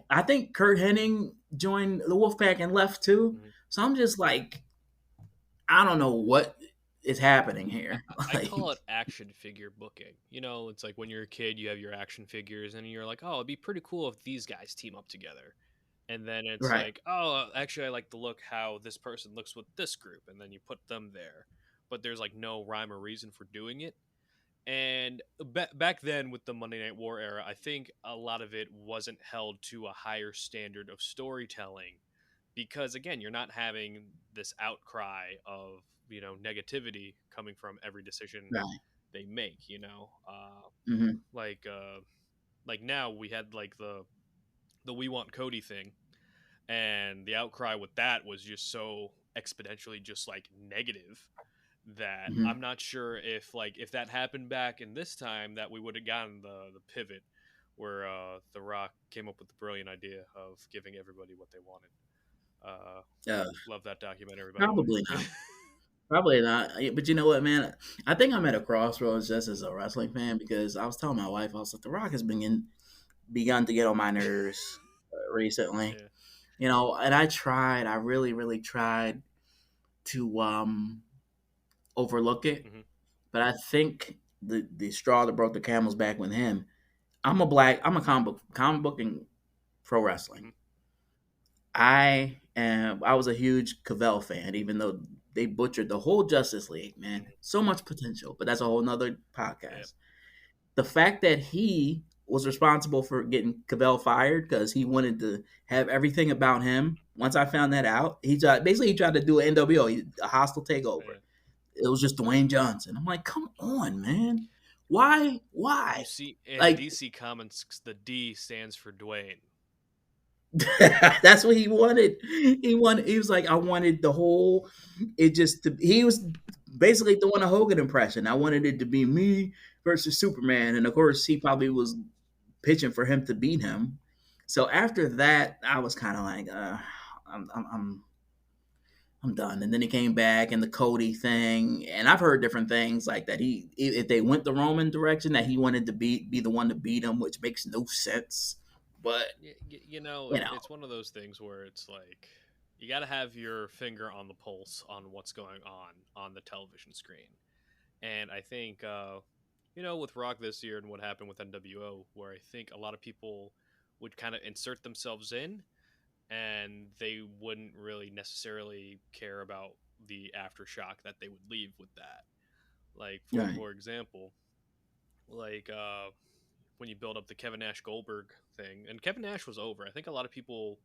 I think Kurt Hennig joined the Wolfpack and left too. Hmm. So I'm just like, I don't know what is happening here. I Like, call it action figure booking. It's like when you're a kid, you have your action figures, and you're like, oh, it'd be pretty cool if these guys team up together. And then it's right, like, oh, actually, I like the look how this person looks with this group, and then you put them there. But there's like no rhyme or reason for doing it. And back then, with the Monday Night War era, I think a lot of it wasn't held to a higher standard of storytelling because, again, you're not having this outcry of negativity coming from every decision right. they make. Hmm. Like like now we had like the "We Want Cody" thing, and the outcry with that was just so exponentially just like negative that Hmm. I'm not sure if that happened back in this time that we would have gotten the pivot where The Rock came up with the brilliant idea of giving everybody what they wanted. Uh, Uh, love that documentary, by the Probably way. not. Probably not. But you know what, man? I think I'm at a crossroads just as a wrestling fan because I was telling my wife, I was like, The Rock has begun to get on my nerves recently. Yeah. You know, and I tried. I really, really tried to overlook it. Hmm. But I think the straw that broke the camel's back with him. I'm a comic book and pro wrestling. Hmm. I was a huge Cavell fan, even though they butchered the whole Justice League, man. Hmm. So much potential, but that's a whole nother Yeah. podcast. The fact that he was responsible for getting Cavell fired because he wanted to have everything about him. Once I found that out, he tried to do an NWO, a hostile takeover. Yeah. It was just Dwayne Johnson. I'm like, come on, man. Why? You Why? see, in Like DC Comics, the D stands for Dwayne. that's what he wanted. He was like, I wanted the whole it just to he was basically doing a Hogan impression. I wanted it to be me versus Superman. And of course he probably was pitching for him to beat him. So after that, I was kind of like, I'm, I'm, I'm, I'm done. And then he came back and the Cody thing, and I've heard different things like that. If they went the Roman direction, that he wanted to be the one to beat him, which makes no sense. But You know, you know, it's one of those things where it's like you got to have your finger on the pulse on what's going on the television screen. And I think, with Rock this year and what happened with NWO, where I think a lot of people would kind of insert themselves in and they wouldn't really necessarily care about the aftershock that they would leave with that. Like, right? for example, like when you build up the Kevin Nash Goldberg thing, and Kevin Nash was over. I think a lot of people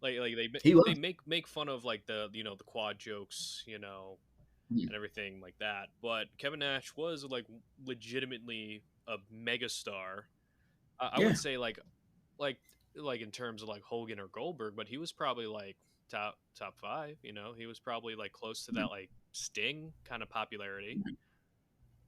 like He they was. make fun of like the quad jokes, Yeah. and everything like that. But Kevin Nash was like legitimately a megastar. I Yeah. wouldn't say like like in terms of like Hogan or Goldberg, but he was probably like top five. He was probably like close to that like Sting kind of popularity.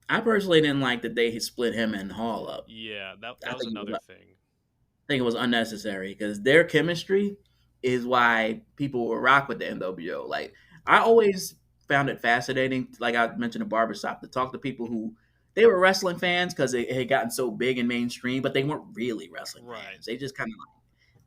I personally didn't like that they split him and Hall up. Yeah, that I was think it was, another thing. I think it was unnecessary because their chemistry is why people will rock with the NWO. Like I always found it fascinating, like I mentioned in barbershop, to talk to people Mhm. who they were wrestling fans because it had gotten so big and mainstream, but they weren't really wrestling Right. fans. They just kind of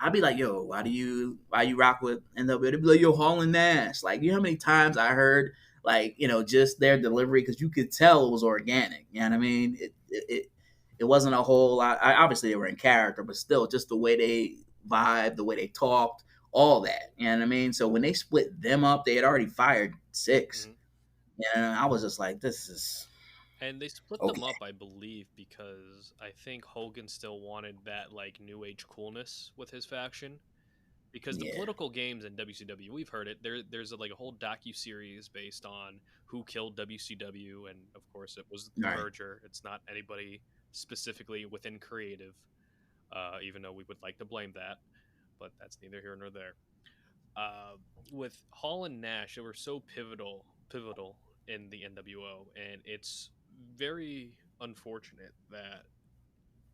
I'd be like, yo, why you rock with NWO? They'd be like, yo, Hall and Nash. Like, you know how many times I heard like, just their delivery because you could tell it was organic. You know what I mean? It wasn't a whole lot. Obviously, they were in character, but still, just the way they vibe, the way they talked, all that. You know what I mean? So when they split them up, they had already fired six. Mhm. And I was just like, this is And they split them okay. up, I believe, because I think Hogan still wanted that like new age coolness with his faction. Because the Yeah. political games in WCW, we've heard it. There's like a whole docu series based on who killed WCW, and of course, it was the All right. merger. It's not anybody specifically within creative, even though we would like to blame that, but that's neither here nor there. Uh, with Hall and Nash, they were so pivotal in the NWO, and it's very unfortunate that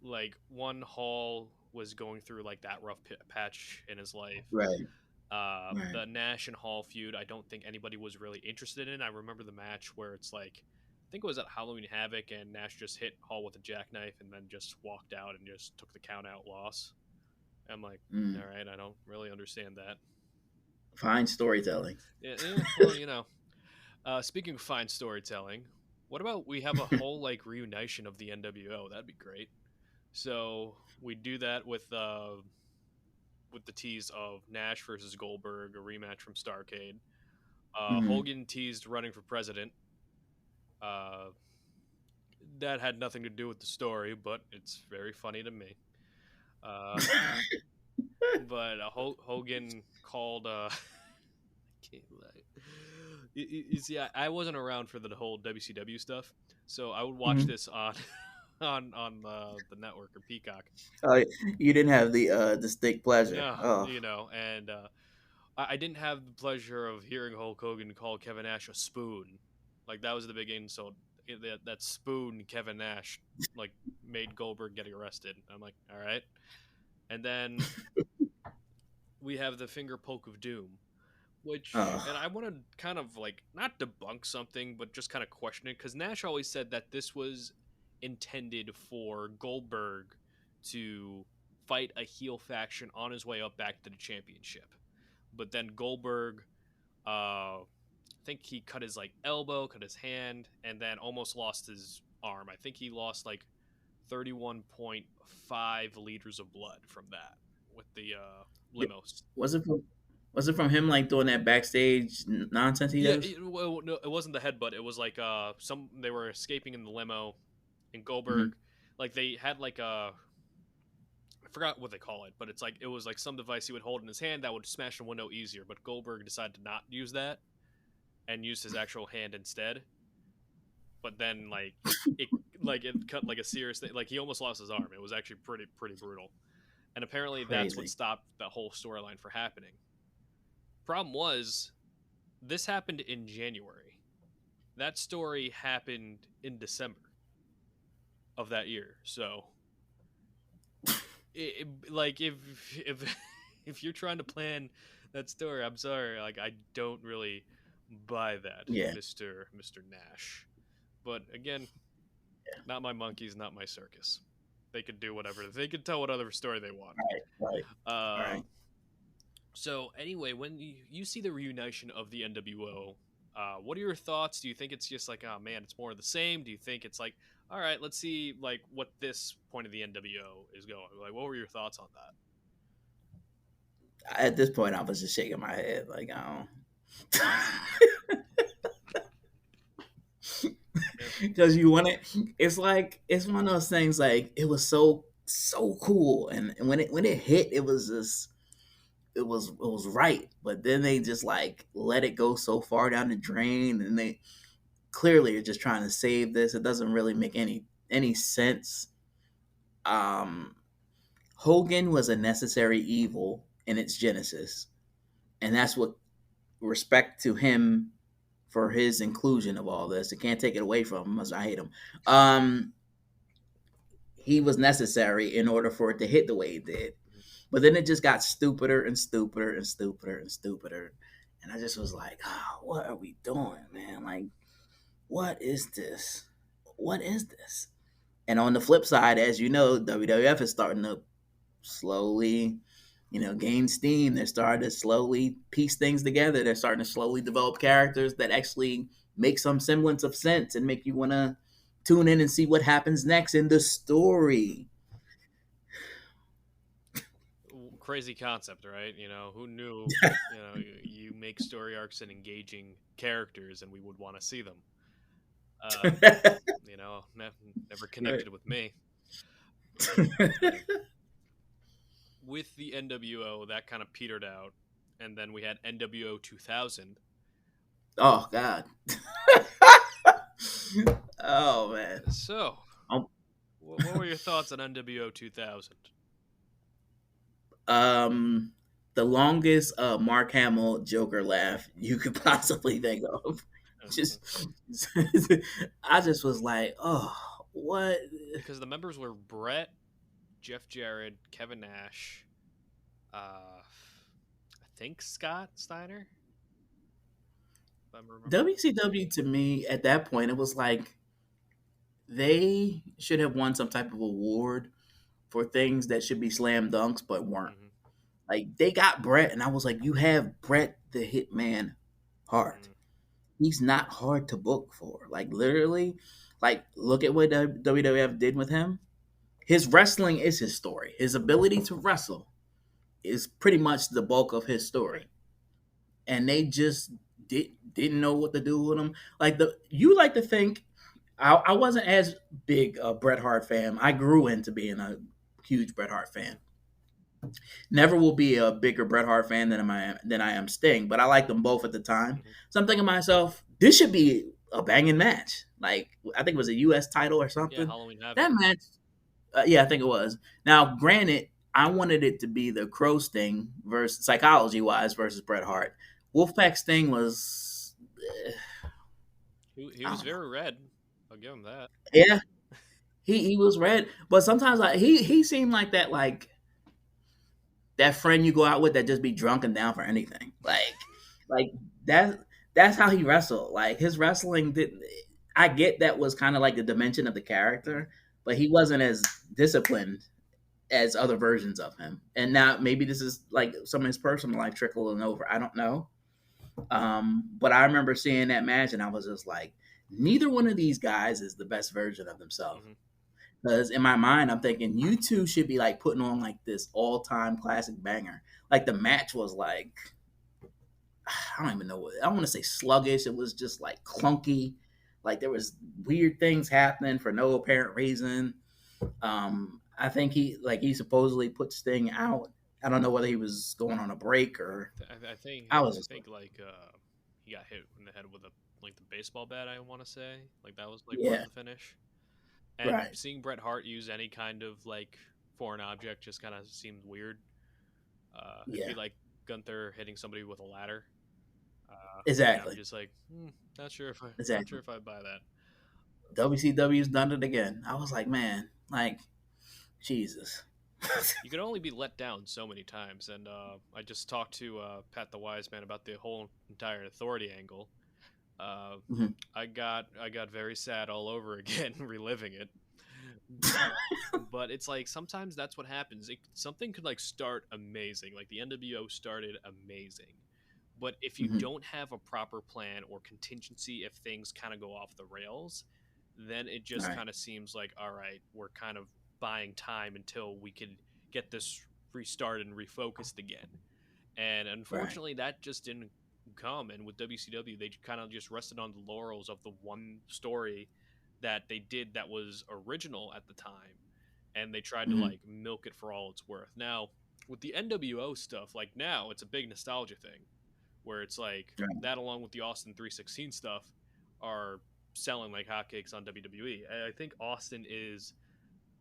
like one Hall was going through like that rough patch in his life. Right. Right. The Nash and Hall feud, I don't think anybody was really interested in. I remember the match where it's like, I think it was at Halloween Havoc, and Nash just hit Hall with a jackknife and then just walked out and just took the count out loss. I'm like, Mm. all right, I don't really understand that. Fine storytelling. Yeah, yeah, well, speaking of fine storytelling, what about we have a whole like reunition of the NWO? That'd be great. So we do that with the tease of Nash versus Goldberg, a rematch from Starrcade. Mm. Hogan teased running for president. Uh, that had nothing to do with the story, but it's very funny to me. Uh, but Hogan called. Can't lie. You see, I wasn't around for the whole WCW stuff, so I would watch Mhm. this on on the network or Peacock. Oh, you didn't have the distinct pleasure. No, Oh, and I didn't have the pleasure of hearing Hulk Hogan call Kevin Nash a spoon. Like that was the big insult. That spoon Kevin Nash like made Goldberg getting arrested. I'm like, all right. And then we have the finger poke of doom, which, Oh, and I want to kind of like not debunk something, but just kind of question it because Nash always said that this was intended for Goldberg to fight a heel faction on his way up back to the championship. But then Goldberg, I think he cut his like elbow, cut his hand, and then almost lost his arm. I think he lost like 31.5 liters of blood from that with the yeah. limos. Was it from was it from him like doing that backstage nonsense he Yeah, does? well, no, it wasn't the headbutt. It was like some they were escaping in the limo, and Hmm. Goldberg, like they had like a I forgot what they call it, but it's like it was like some device he would hold in his hand that would smash a window easier. But Goldberg decided to not use that and use his actual hand instead. But then it it cut like a serious thing. Like he almost lost his arm. It was actually pretty brutal. And apparently that's what Crazy. stopped the whole storyline for happening. Problem was this happened in January. That story happened in December of that year. So, like if if you're trying to plan that story, I'm sorry, like I don't really buy that, Yeah. Mister Nash. But again, not my monkeys, not my circus. They could do whatever. They could tell whatever story they want. Right. Right. Uh, Right. so anyway, when you see the reunition of the NWO, what are your thoughts? Do you think it's just like, oh man, it's more of the same? Do you think it's like, all right, let's see like what this point of the NWO is going? Like, what were your thoughts on At this point, I was just shaking my head like, I that? don't. Because you want it. It's like it's one of those things. Like it was so cool, and when it hit, it was just it was right. But then they just like let it go so far down the drain, and they clearly are just trying to save this. It doesn't really make any sense. Um, Hogan was a necessary evil in its genesis, and that's what respect to him for his inclusion of all this. I can't take it away from him as I hate him. Um, he was necessary in order for it to hit the way it did. But then it just got stupider and stupider and stupider and stupider. And I just was like, oh, what are we doing, man? Like, what is this? What is this? And on the flip side, as you know, WWF is starting to slowly, gain steam. They're starting to slowly piece things together. They're starting to slowly develop characters that actually make some semblance of sense and make you want to tune in and see what happens next in the story. Crazy concept, right? You know, who knew? You know, you make story arcs and engaging characters, and we would want to see them. Uh, you know, never Right. connected with me. But with the NWO, that kind of petered out, and then we had NWO 2000. Oh God. Oh man. So, Um, what were your thoughts on NWO 2000? um, the longest Mark Hamill Joker laugh you could possibly think of. Just, I just was like, oh, what? Because the members were Brett, Jeff Jarrett, Kevin Nash, I think Scott Steiner, if I'm remembering. WCW to me at that point, it was like they should have won some type of award for things that should be slam dunks but weren't. Hmm. Like they got Brett, and I was like, you have Brett the Hitman Hart. Hmm. He's not hard to book for. Like literally, like look at what WWF did with him. His wrestling is his story. His ability to wrestle is pretty much the bulk of his Right. story. And they just didn't know what to do with him. Like you like to think I wasn't as big a Bret Hart fan. I grew into being a huge Bret Hart fan. Never will be a bigger Bret Hart fan than I am Sting, but I liked them both at the time. Hmm. So I'm thinking to myself, this should be a banging match. Like I think it was a U.S. title or Yeah, something. Halloween That Havoc. match, yeah, I think it was. Now, granted, I wanted it to be the Crow Sting versus psychology wise versus Bret Hart. Wolfpack Sting was, He I was don't know. very red. I'll give him that. Yeah, he was red, but sometimes like he seemed like that friend you go out with that just be drunk and down for anything. Like Like that that's how he wrestled. Like his wrestling didn't. I get that was kind of like the dimension of the Mhm. character, but he wasn't as disciplined as other versions of him. And now maybe this is like some of his personal life trickling over. I don't know. But I remember seeing that match and I was just like, neither one of these guys is the best version of themselves. Mhm. Because in my mind, I'm thinking you two should be like putting on like this all time classic banger. Like the match was like, I don't even know what I want to say sluggish. It was just like clunky. Like there was weird things happening for no apparent reason. I think he supposedly put Sting out. I don't know whether he was going on a break or I think I was I just like, think like he got hit in the head with a like the baseball bat. I want to say like that was like part of yeah, the finish. And right, seeing Bret Hart use any kind of like foreign object just kind of seemed weird. It'd be yeah, like Gunther hitting somebody with a ladder. And I'm exactly, just like, not sure exactly. if I buy that. WCW's done it again. I was like, man, like Jesus. You can only be let down so many times. And I just talked to Pat the Wise Man about the whole entire authority angle. Uh, Mhm. I got very sad all over again, reliving it. But it's like sometimes that's what happens. Something could like start amazing, like the NWO started amazing, but if you Mhm. don't have a proper plan or contingency, if things kind of go off the rails, then it just Right. kind of seems like, all right, we're kind of buying time until we can get this restarted and refocused again. And Right. unfortunately, that just didn't come. And with WCW, they kind of just rested on the laurels of the one story that they did that was original at the time. And they tried to Mhm. like milk it for all it's worth. Now, with the NWO stuff, like now it's a big nostalgia thing where it's like Right. that along with the Austin 316 stuff are selling like hotcakes on WWE. I think Austin is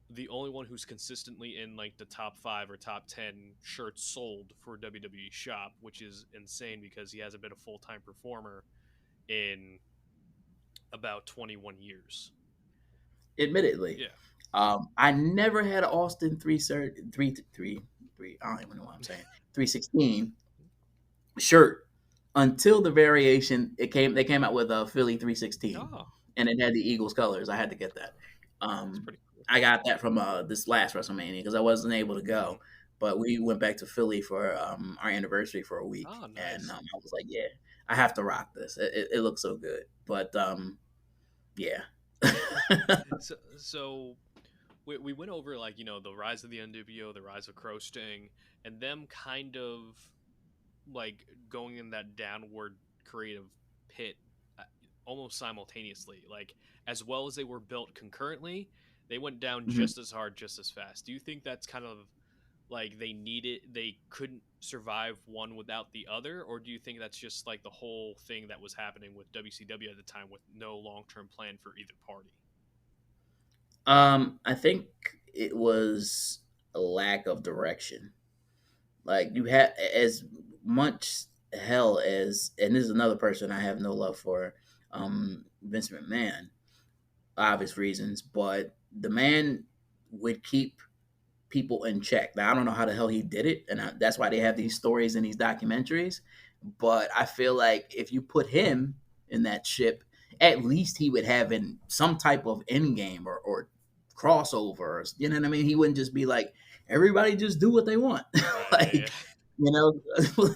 the only one who's consistently in like the top 5 or top 10 shirts sold for WWE shop, which is insane because he hasn't been a full-time performer in about 21 years. Admittedly, Yeah. I never had an Austin three. I don't even know what I'm saying. 316 shirt until the variation. They came out with a Philly 316, Oh, and it had the Eagles colors. I had to get that. that's Um, pretty cool. I got that from this last WrestleMania because I wasn't able to Mm-hmm. go. But we went back to Philly for our anniversary for a week, Oh, and nice. I was like, "Yeah, I have to rock this. It looks so good." But yeah, So we went over like the rise of the NWO, the rise of Crow Sting, and them kind of like going in that downward creative pit uh, almost simultaneously. Like as well as they were built concurrently, they went down Mhm. just as hard, just as fast. Do you think that's kind of like they couldn't survive one without the other, or do you think that's just like the whole thing that was happening with WCW at the time with no long term plan for either party? I think it was a lack of direction. Like you had as much hell as, and this is another person I have no love for, Vince McMahon, obvious reasons, but the man would keep people in check. Now I don't know how the hell he did it, and that's why they have these stories and these documentaries. But I feel like if you put him in that ship, at least he would have in some type of end game or crossover. You know what I mean? He wouldn't just be like everybody just do what they want, Right. Yeah. Yeah. like you know.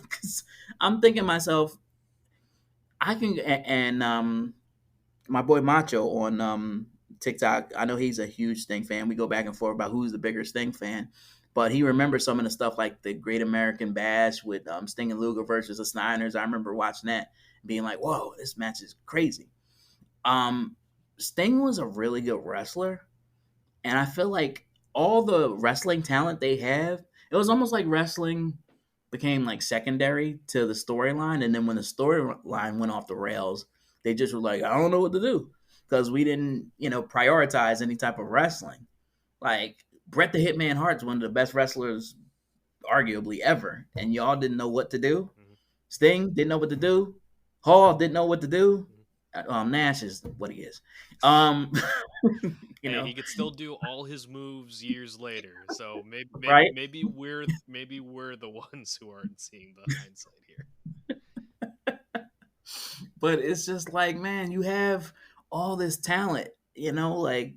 'Cause I'm thinking myself, I can and my boy Macho on TikTok. I know he's a huge Sting fan. We go back and forth about who's the bigger Sting fan, but he remembers some of the stuff like the Great American Bash with Sting and Luger versus the Steiners. I remember watching that and being like, "Whoa, this match is crazy." Um, Sting was a really good wrestler, and I feel like all the wrestling talent they have, it was almost like wrestling became like secondary to the storyline, and then when the storyline went off the rails, they just were like, I don't know what to do because we didn't, prioritize any type of wrestling. Like Bret the Hitman Hart's one of the best wrestlers, arguably ever, and y'all didn't know what to do. Mhm. Sting didn't know what to do. Hall didn't know what to do. Mhm. Nash is what he is. Um, you Hey, know, he could still do all his moves years later. So right? maybe we're the ones who aren't seeing the hindsight here. But it's just like, man, you have all this talent, like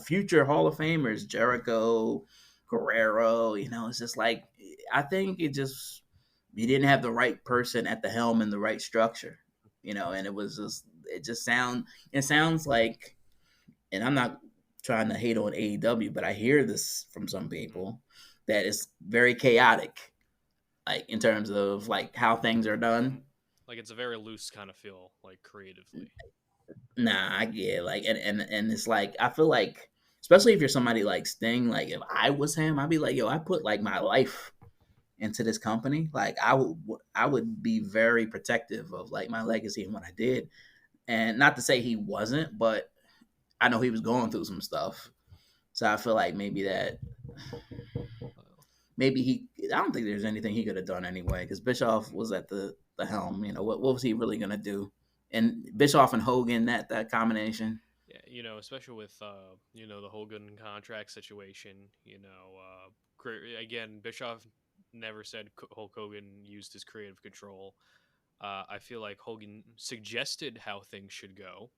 future Hall of Famers, Jericho, Guerrero. It's just like I think it just you didn't have the right person at the helm and the right structure, and it sounds like, and I'm not trying to hate on AEW, but I hear this from some Mhm. people that it's very chaotic, like in terms of like how things are done. Like it's a very loose kind of feel, like creatively. Nah, I get like, and it's like I feel like, especially if you're somebody like Sting, like if I was him, I'd be like, yo, I put like my life into this company. Like I would be very protective of like my legacy and what I did. And not to say he wasn't, but I know he was going through some stuff. So I feel like Well, maybe he. I don't think there's anything he could have done anyway because Bischoff was at the helm. What was he really gonna do? And Bischoff and Hogan, that combination. yeah, especially with the Hogan contract situation. Again, Bischoff never said Hulk Hogan used his creative control. I feel like Hogan suggested how things should go,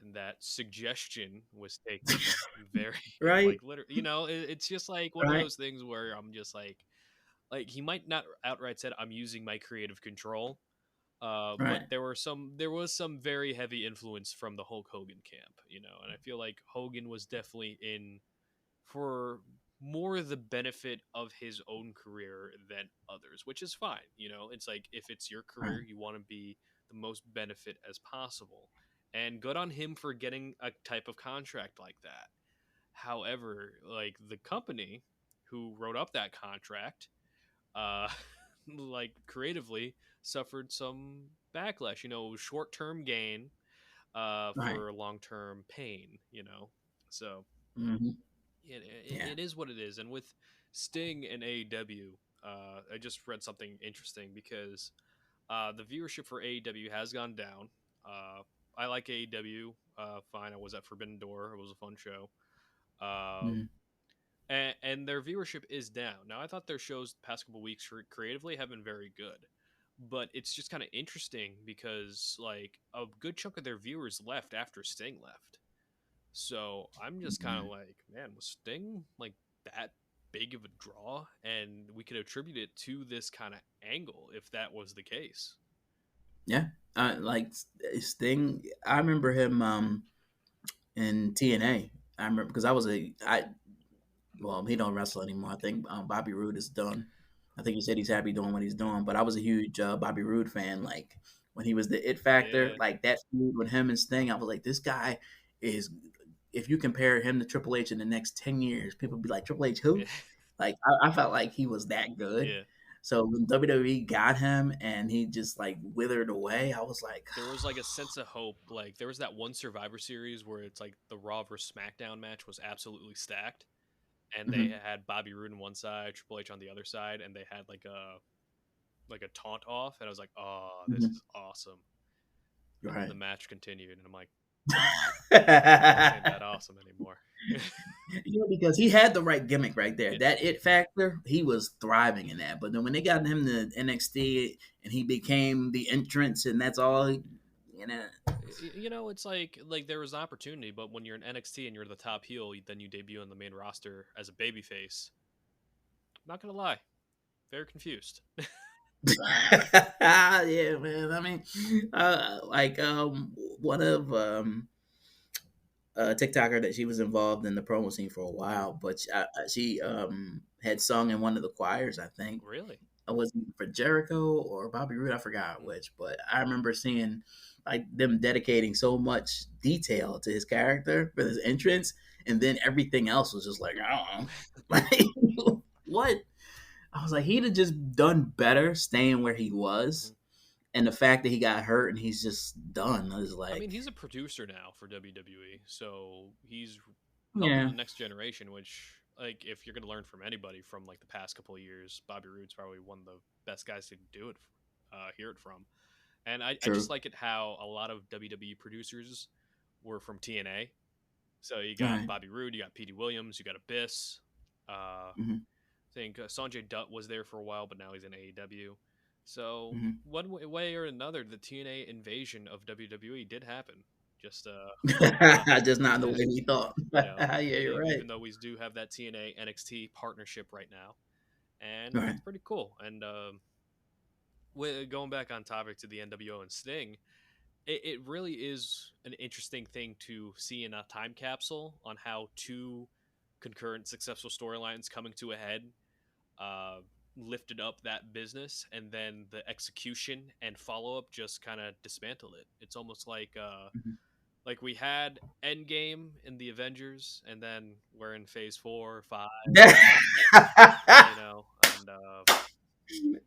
and that suggestion was taken very Right, like literally. It's just like one of right, those things where I'm just like he might not outright said I'm using my creative control, but right. there was some very heavy influence from the Hulk Hogan camp, and I feel like Hogan was definitely in for more the benefit of his own career than others, which is fine. It's like if it's your Right. career, you want to be the most benefit as possible, and good on him for getting a type of contract like that. However, like the company who wrote up that contract, uh, like creatively suffered some backlash. Short term gain Right. for long term pain. So Hmm. Yeah. it is what it is. And with Sting and AEW, I just read something interesting because the viewership for AEW has gone down. Uh, I like AEW. Fine, I was at Forbidden Door. It was a fun show. Uh, Hmm. and their viewership is down. Now, I thought their shows the past couple weeks creatively have been very good, but it's just kind of interesting because like a good chunk of their viewers left after Sting left. So I'm just kind of Hmm. like, man, was Sting like that big of a draw? And we could attribute it to this kind of angle if that was the case. Yeah. Like Sting, I remember him in TNA. I remember because I was a I well, he don't wrestle anymore. I think Bobby Roode is done. I think he said he's happy doing what he's doing. But I was a huge Bobby Roode fan. Like when he was the It Factor, Yeah, like that feud with him and Sting, I was like, this guy is. If you compare him to Triple H in the next 10 years, people be like, Triple H yeah, who? Like I felt like he was that good. yeah. So when WWE got him and he just like withered away, I was like, There was like a sense of hope. Like there was that one Survivor Series where it's like the Raw versus SmackDown match was absolutely stacked, and they mhm, had Bobby Roode on one side, Triple H on the other side, and they had like a taunt off, and I was like, oh, this mhm, is awesome. And then the right. match continued, and I'm like, this ain't that awesome anymore. Because he had the right gimmick right there. Yeah. That It Factor, he was thriving in that. But then when they got him to NXT and he became the entrance, and that's all, you know. It's like there was an opportunity, but when you're in NXT and you're the top heel, then you debut on the main roster as a babyface. Not gonna lie, very confused. Yeah, man. I mean, like one of a TikToker that she was involved in the promo scene for a while, but she had sung in one of the choirs, I think. Really? It wasn't for Jericho or Bobby Roode, I forgot Hmm. which, but I remember seeing like them dedicating so much detail to his character for his entrance, and then everything else was just like, I don't know. Like what? I was like, he'd have just done better staying where he Hmm. was. And the fact that he got hurt and he's just done, I was I mean, like, he's a producer now for WWE, so he's helping yeah, the next generation. Which, like, if you're gonna learn from anybody from like the past couple of years, Bobby Roode's probably one of the best guys to do it, hear it from. And I just true. like it how a lot of WWE producers were from TNA. So you All got right. Bobby Roode, you got Petey Williams, you got Abyss. I Mm-hmm. think Sanjay Dutt was there for a while, but now he's in AEW. So Mhm. one way or another, the TNA invasion of WWE did happen. Just Just not the yeah, way we thought. you know, Yeah, you're right. even though we do have that TNA NXT partnership right now, and Right. it's pretty cool. And going back on topic to the NWO and Sting, it really is an interesting thing to see in a time capsule on how two concurrent successful storylines coming to a head uh, lifted up that business, and then the execution and follow up just kind of dismantled it. It's almost Mhm. like we had Endgame in the Avengers, and then we're in Phase 4, 5, and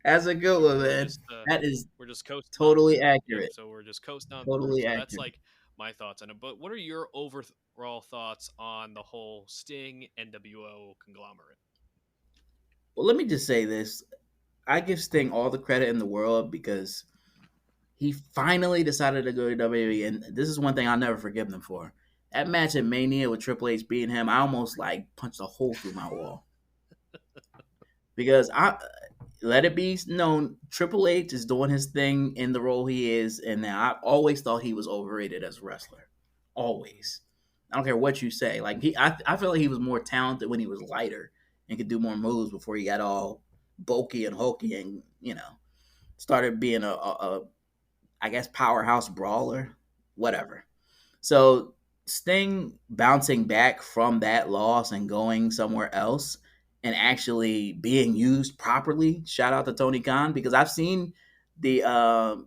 That's a good one, we're man. just That is we're just coasting on totally through. Yep. accurate. So we're just coasting on through. Totally So that's accurate. like my thoughts on it. But what are your overall thoughts on the whole Sting NWO conglomerate? Well, let me just say this. I give Sting all the credit in the world because he finally decided to go to WWE, and this is one thing I'll never forgive them for. That match at Mania with Triple H beating him, I almost like punched a hole through my wall because I let it be known Triple H is doing his thing in the role he is, and now I've always thought he was overrated as a wrestler. Always. I don't care what you say. Like I feel like he was more talented when he was lighter and could do more moves before he got all bulky and hulky and started being a I guess powerhouse brawler, whatever. So Sting bouncing back from that loss and going somewhere else and actually being used properly. Shout out to Tony Khan because I've seen the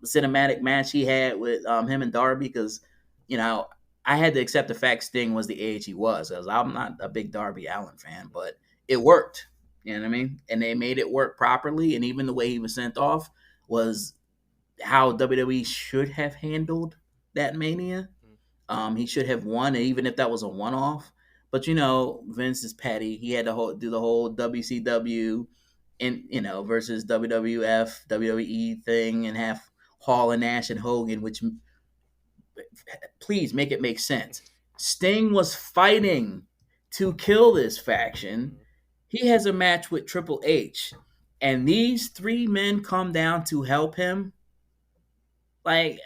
cinematic match he had with him and Darby because you know I had to accept the fact Sting was the age he was because I'm not a big Darby Allin fan, but it worked. You know what I mean? And they made it work properly, and even the way he was sent off was how WWE should have handled that Mania. He should have won, even if that was a one-off. But Vince is petty. He had to do the whole WCW and versus WWF WWE thing, and have Hall and Nash and Hogan. Which, please make it make sense. Sting was fighting to kill this faction. Mm-hmm. He has a match with Triple H, and these three men come down to help him. Like,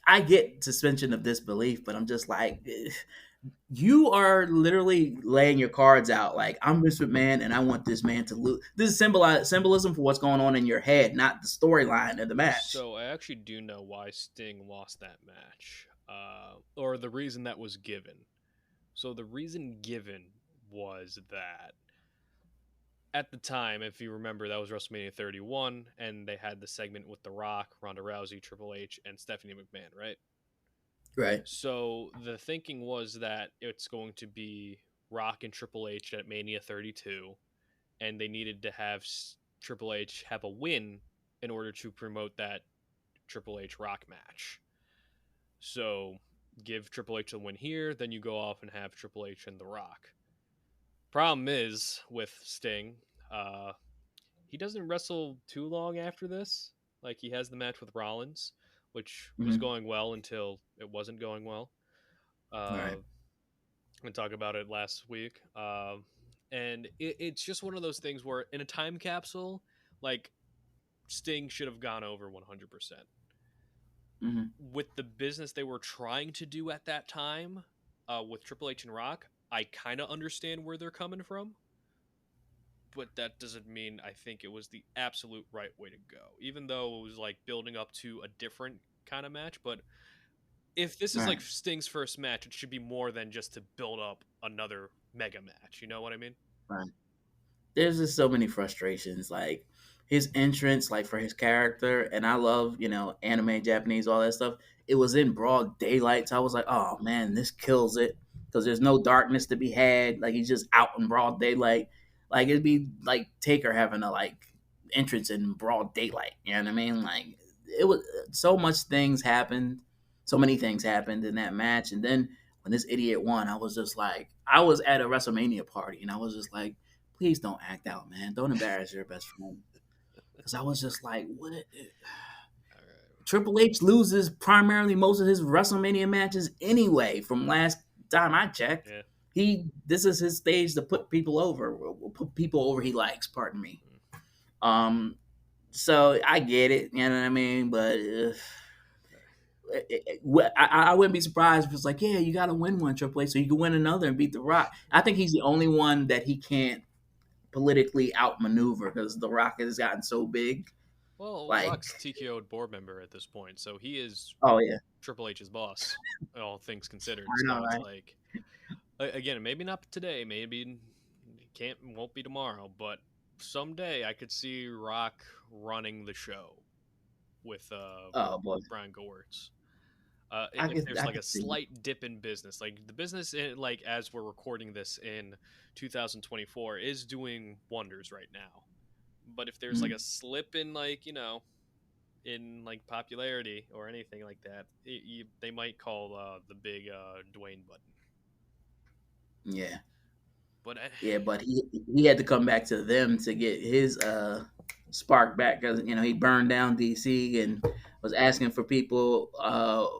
I get suspension of disbelief, but I'm just like, you are literally laying your cards out. Like, I'm Vince McMahon, and I want this man to lose. This is symbolism for what's going on in your head, not the storyline of the match. So I actually do know why Sting lost that match, or the reason that was given. So the reason given was that at the time, if you remember, that was WrestleMania 31, and they had the segment with The Rock, Ronda Rousey, Triple H, and Stephanie McMahon, right? Right. So the thinking was that it's going to be Rock and Triple H at Mania 32, and they needed to have Triple H have a win in order to promote that Triple H Rock match. So give Triple H a win here, then you go off and have Triple H and The Rock. Problem is with Sting, he doesn't wrestle too long after this. Like he has the match with Rollins, which was Mm-hmm. going well until it wasn't going well. Right. Uh, we talked about it last week, and it's just one of those things where in a time capsule, like Sting should have gone over 100%. Mm-hmm. With the business they were trying to do at that time, with Triple H and Rock, I kind of understand where they're coming from, but that doesn't mean I think it was the absolute right way to go. Even though it was like building up to a different kind of match, but if this is Right. like Sting's first match, it should be more than just to build up another mega match. You know what I mean? Right. There's just so many frustrations. Like his entrance, like for his character, and I love, anime, Japanese, all that stuff. It was in broad daylight, so I was like, oh man, this kills it because there's no darkness to be had. Like he's just out in broad daylight. Like it'd be like Taker having a like entrance in broad daylight. You know what I mean? Like it was so much things happened, so many things happened in that match, and then when this idiot won, I was just like, I was at a WrestleMania party, and I was just like, please don't act out, man. Don't embarrass your best friend. Because I was just like, what? All right. Triple H loses primarily most of his WrestleMania matches anyway. From last time I checked, Yeah. this is his stage to put people over. Put people over he likes. Pardon me. Mm. Um. So I get it, you know what I mean. But I wouldn't be surprised if it's like, yeah, you got to win one Triple H, so you can win another and beat The Rock. I think he's the only one that he can't politically outmaneuver because The Rock has gotten so big. Well, Like, Rock's TKO'd board member at this point, so he is oh yeah, Triple H's boss, all things considered. I know, So it's right? like, again, maybe not today, maybe can't won't be tomorrow, but someday I could see Rock running the show with Oh boy, Brian Gewirtz. If I there's like could a see it. slight dip in business, like the business in, like as we're recording this in 2024 is doing wonders right now. But if there's like Mhm. a slip in in like popularity or anything like that, they might call the big Dwayne button. Yeah, But yeah, but he had to come back to them to get his spark back because he burned down DC and was asking for people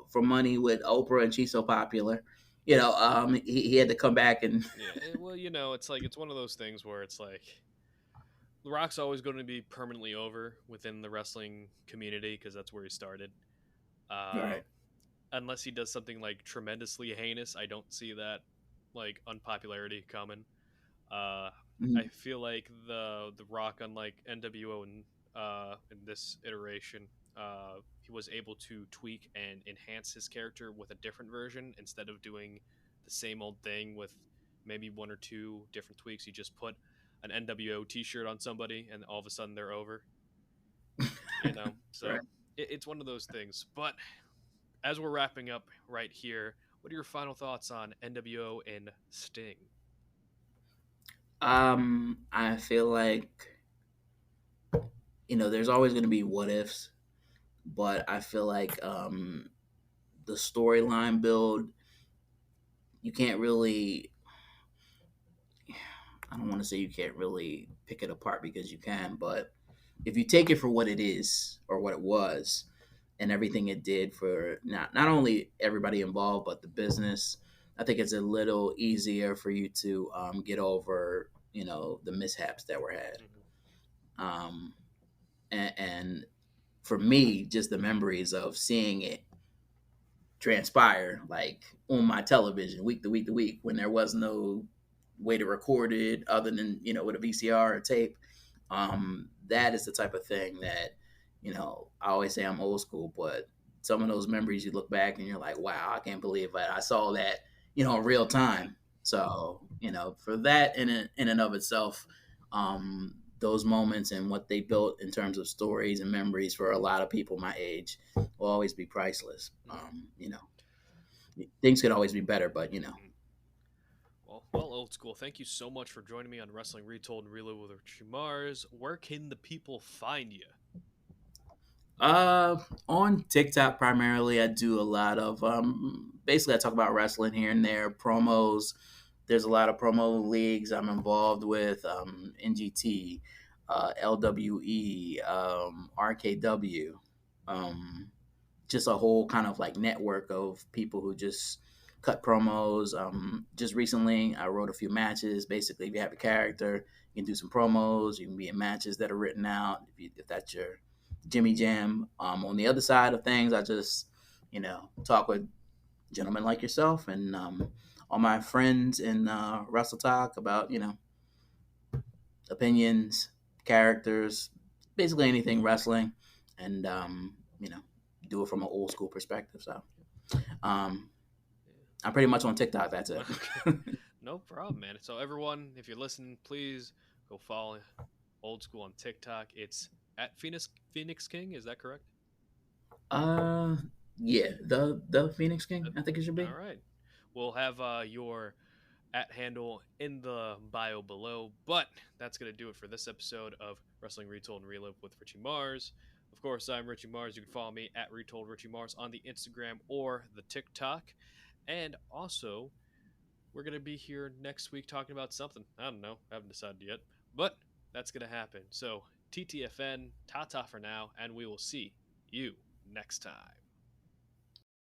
for money with Oprah, and she's so popular. He had to come back and yeah, well, it's like it's one of those things where it's like The Rock's always going to be permanently over within the wrestling community because that's where he started. Uh, right. unless he does something like tremendously heinous, I don't see that like unpopularity coming. Uh, I Mhm. feel like the Rock, unlike nWo in this iteration, he was able to tweak and enhance his character with a different version instead of doing the same old thing with maybe one or two different tweaks. You just put an nWo T-shirt on somebody, and all of a sudden they're over. So Right. it's one of those things. But as we're wrapping up right here, what are your final thoughts on nWo and Sting? I feel like there's always going to be what ifs, but I feel like the storyline build, you can't really. I don't want to say you can't really pick it apart because you can, but if you take it for what it is or what it was, and everything it did for not only everybody involved but the business, I think it's a little easier for you to get over the mishaps that were had. Mm-hmm. Um, and for me, just the memories of seeing it transpire like on my television week to week to week when there was no way to record it other than with a VCR or tape. That is the type of thing that I always say I'm old school, but some of those memories you look back and you're like, wow, I can't believe I saw that in real time. So for that in and of itself, those moments and what they built in terms of stories and memories for a lot of people my age will always be priceless. Mm-hmm. Things could always be better, but Mm-hmm. Well, old school. Thank you so much for joining me on Wrestling Retold and Reload with Richie Mars. Where can the people find you? Uh, on TikTok primarily, I do a lot of basically I talk about wrestling here and there, promos. There's a lot of promo leagues I'm involved with, NGT, LWE, RKW, um, just a whole kind of like network of people who just cut promos. Just recently, I wrote a few matches. Basically, if you have a character, you can do some promos. You can be in matches that are written out if that's your Jimmy Jam. On the other side of things, I just talk with gentlemen like yourself and all my friends in Wrestle Talk about opinions, characters, basically anything wrestling, and do it from an old school perspective. So um, I'm pretty much on TikTok. That's Yeah. it. Okay. No problem, man. So everyone, if you're listening, please go follow Old School on TikTok. It's at Phoenix King. Is that correct? uh, yeah, the Phoenix King. I think it should All be. right. We'll have your at handle in the bio below. But that's going to do it for this episode of Wrestling Retold and Relive with Richie Mars. Of course, I'm Richie Mars. You can follow me at Retold Richie Mars on the Instagram or the TikTok. And also, we're going to be here next week talking about something. I don't know. I haven't decided yet. But that's going to happen. So, TTFN, ta ta for now, and we will see you next time.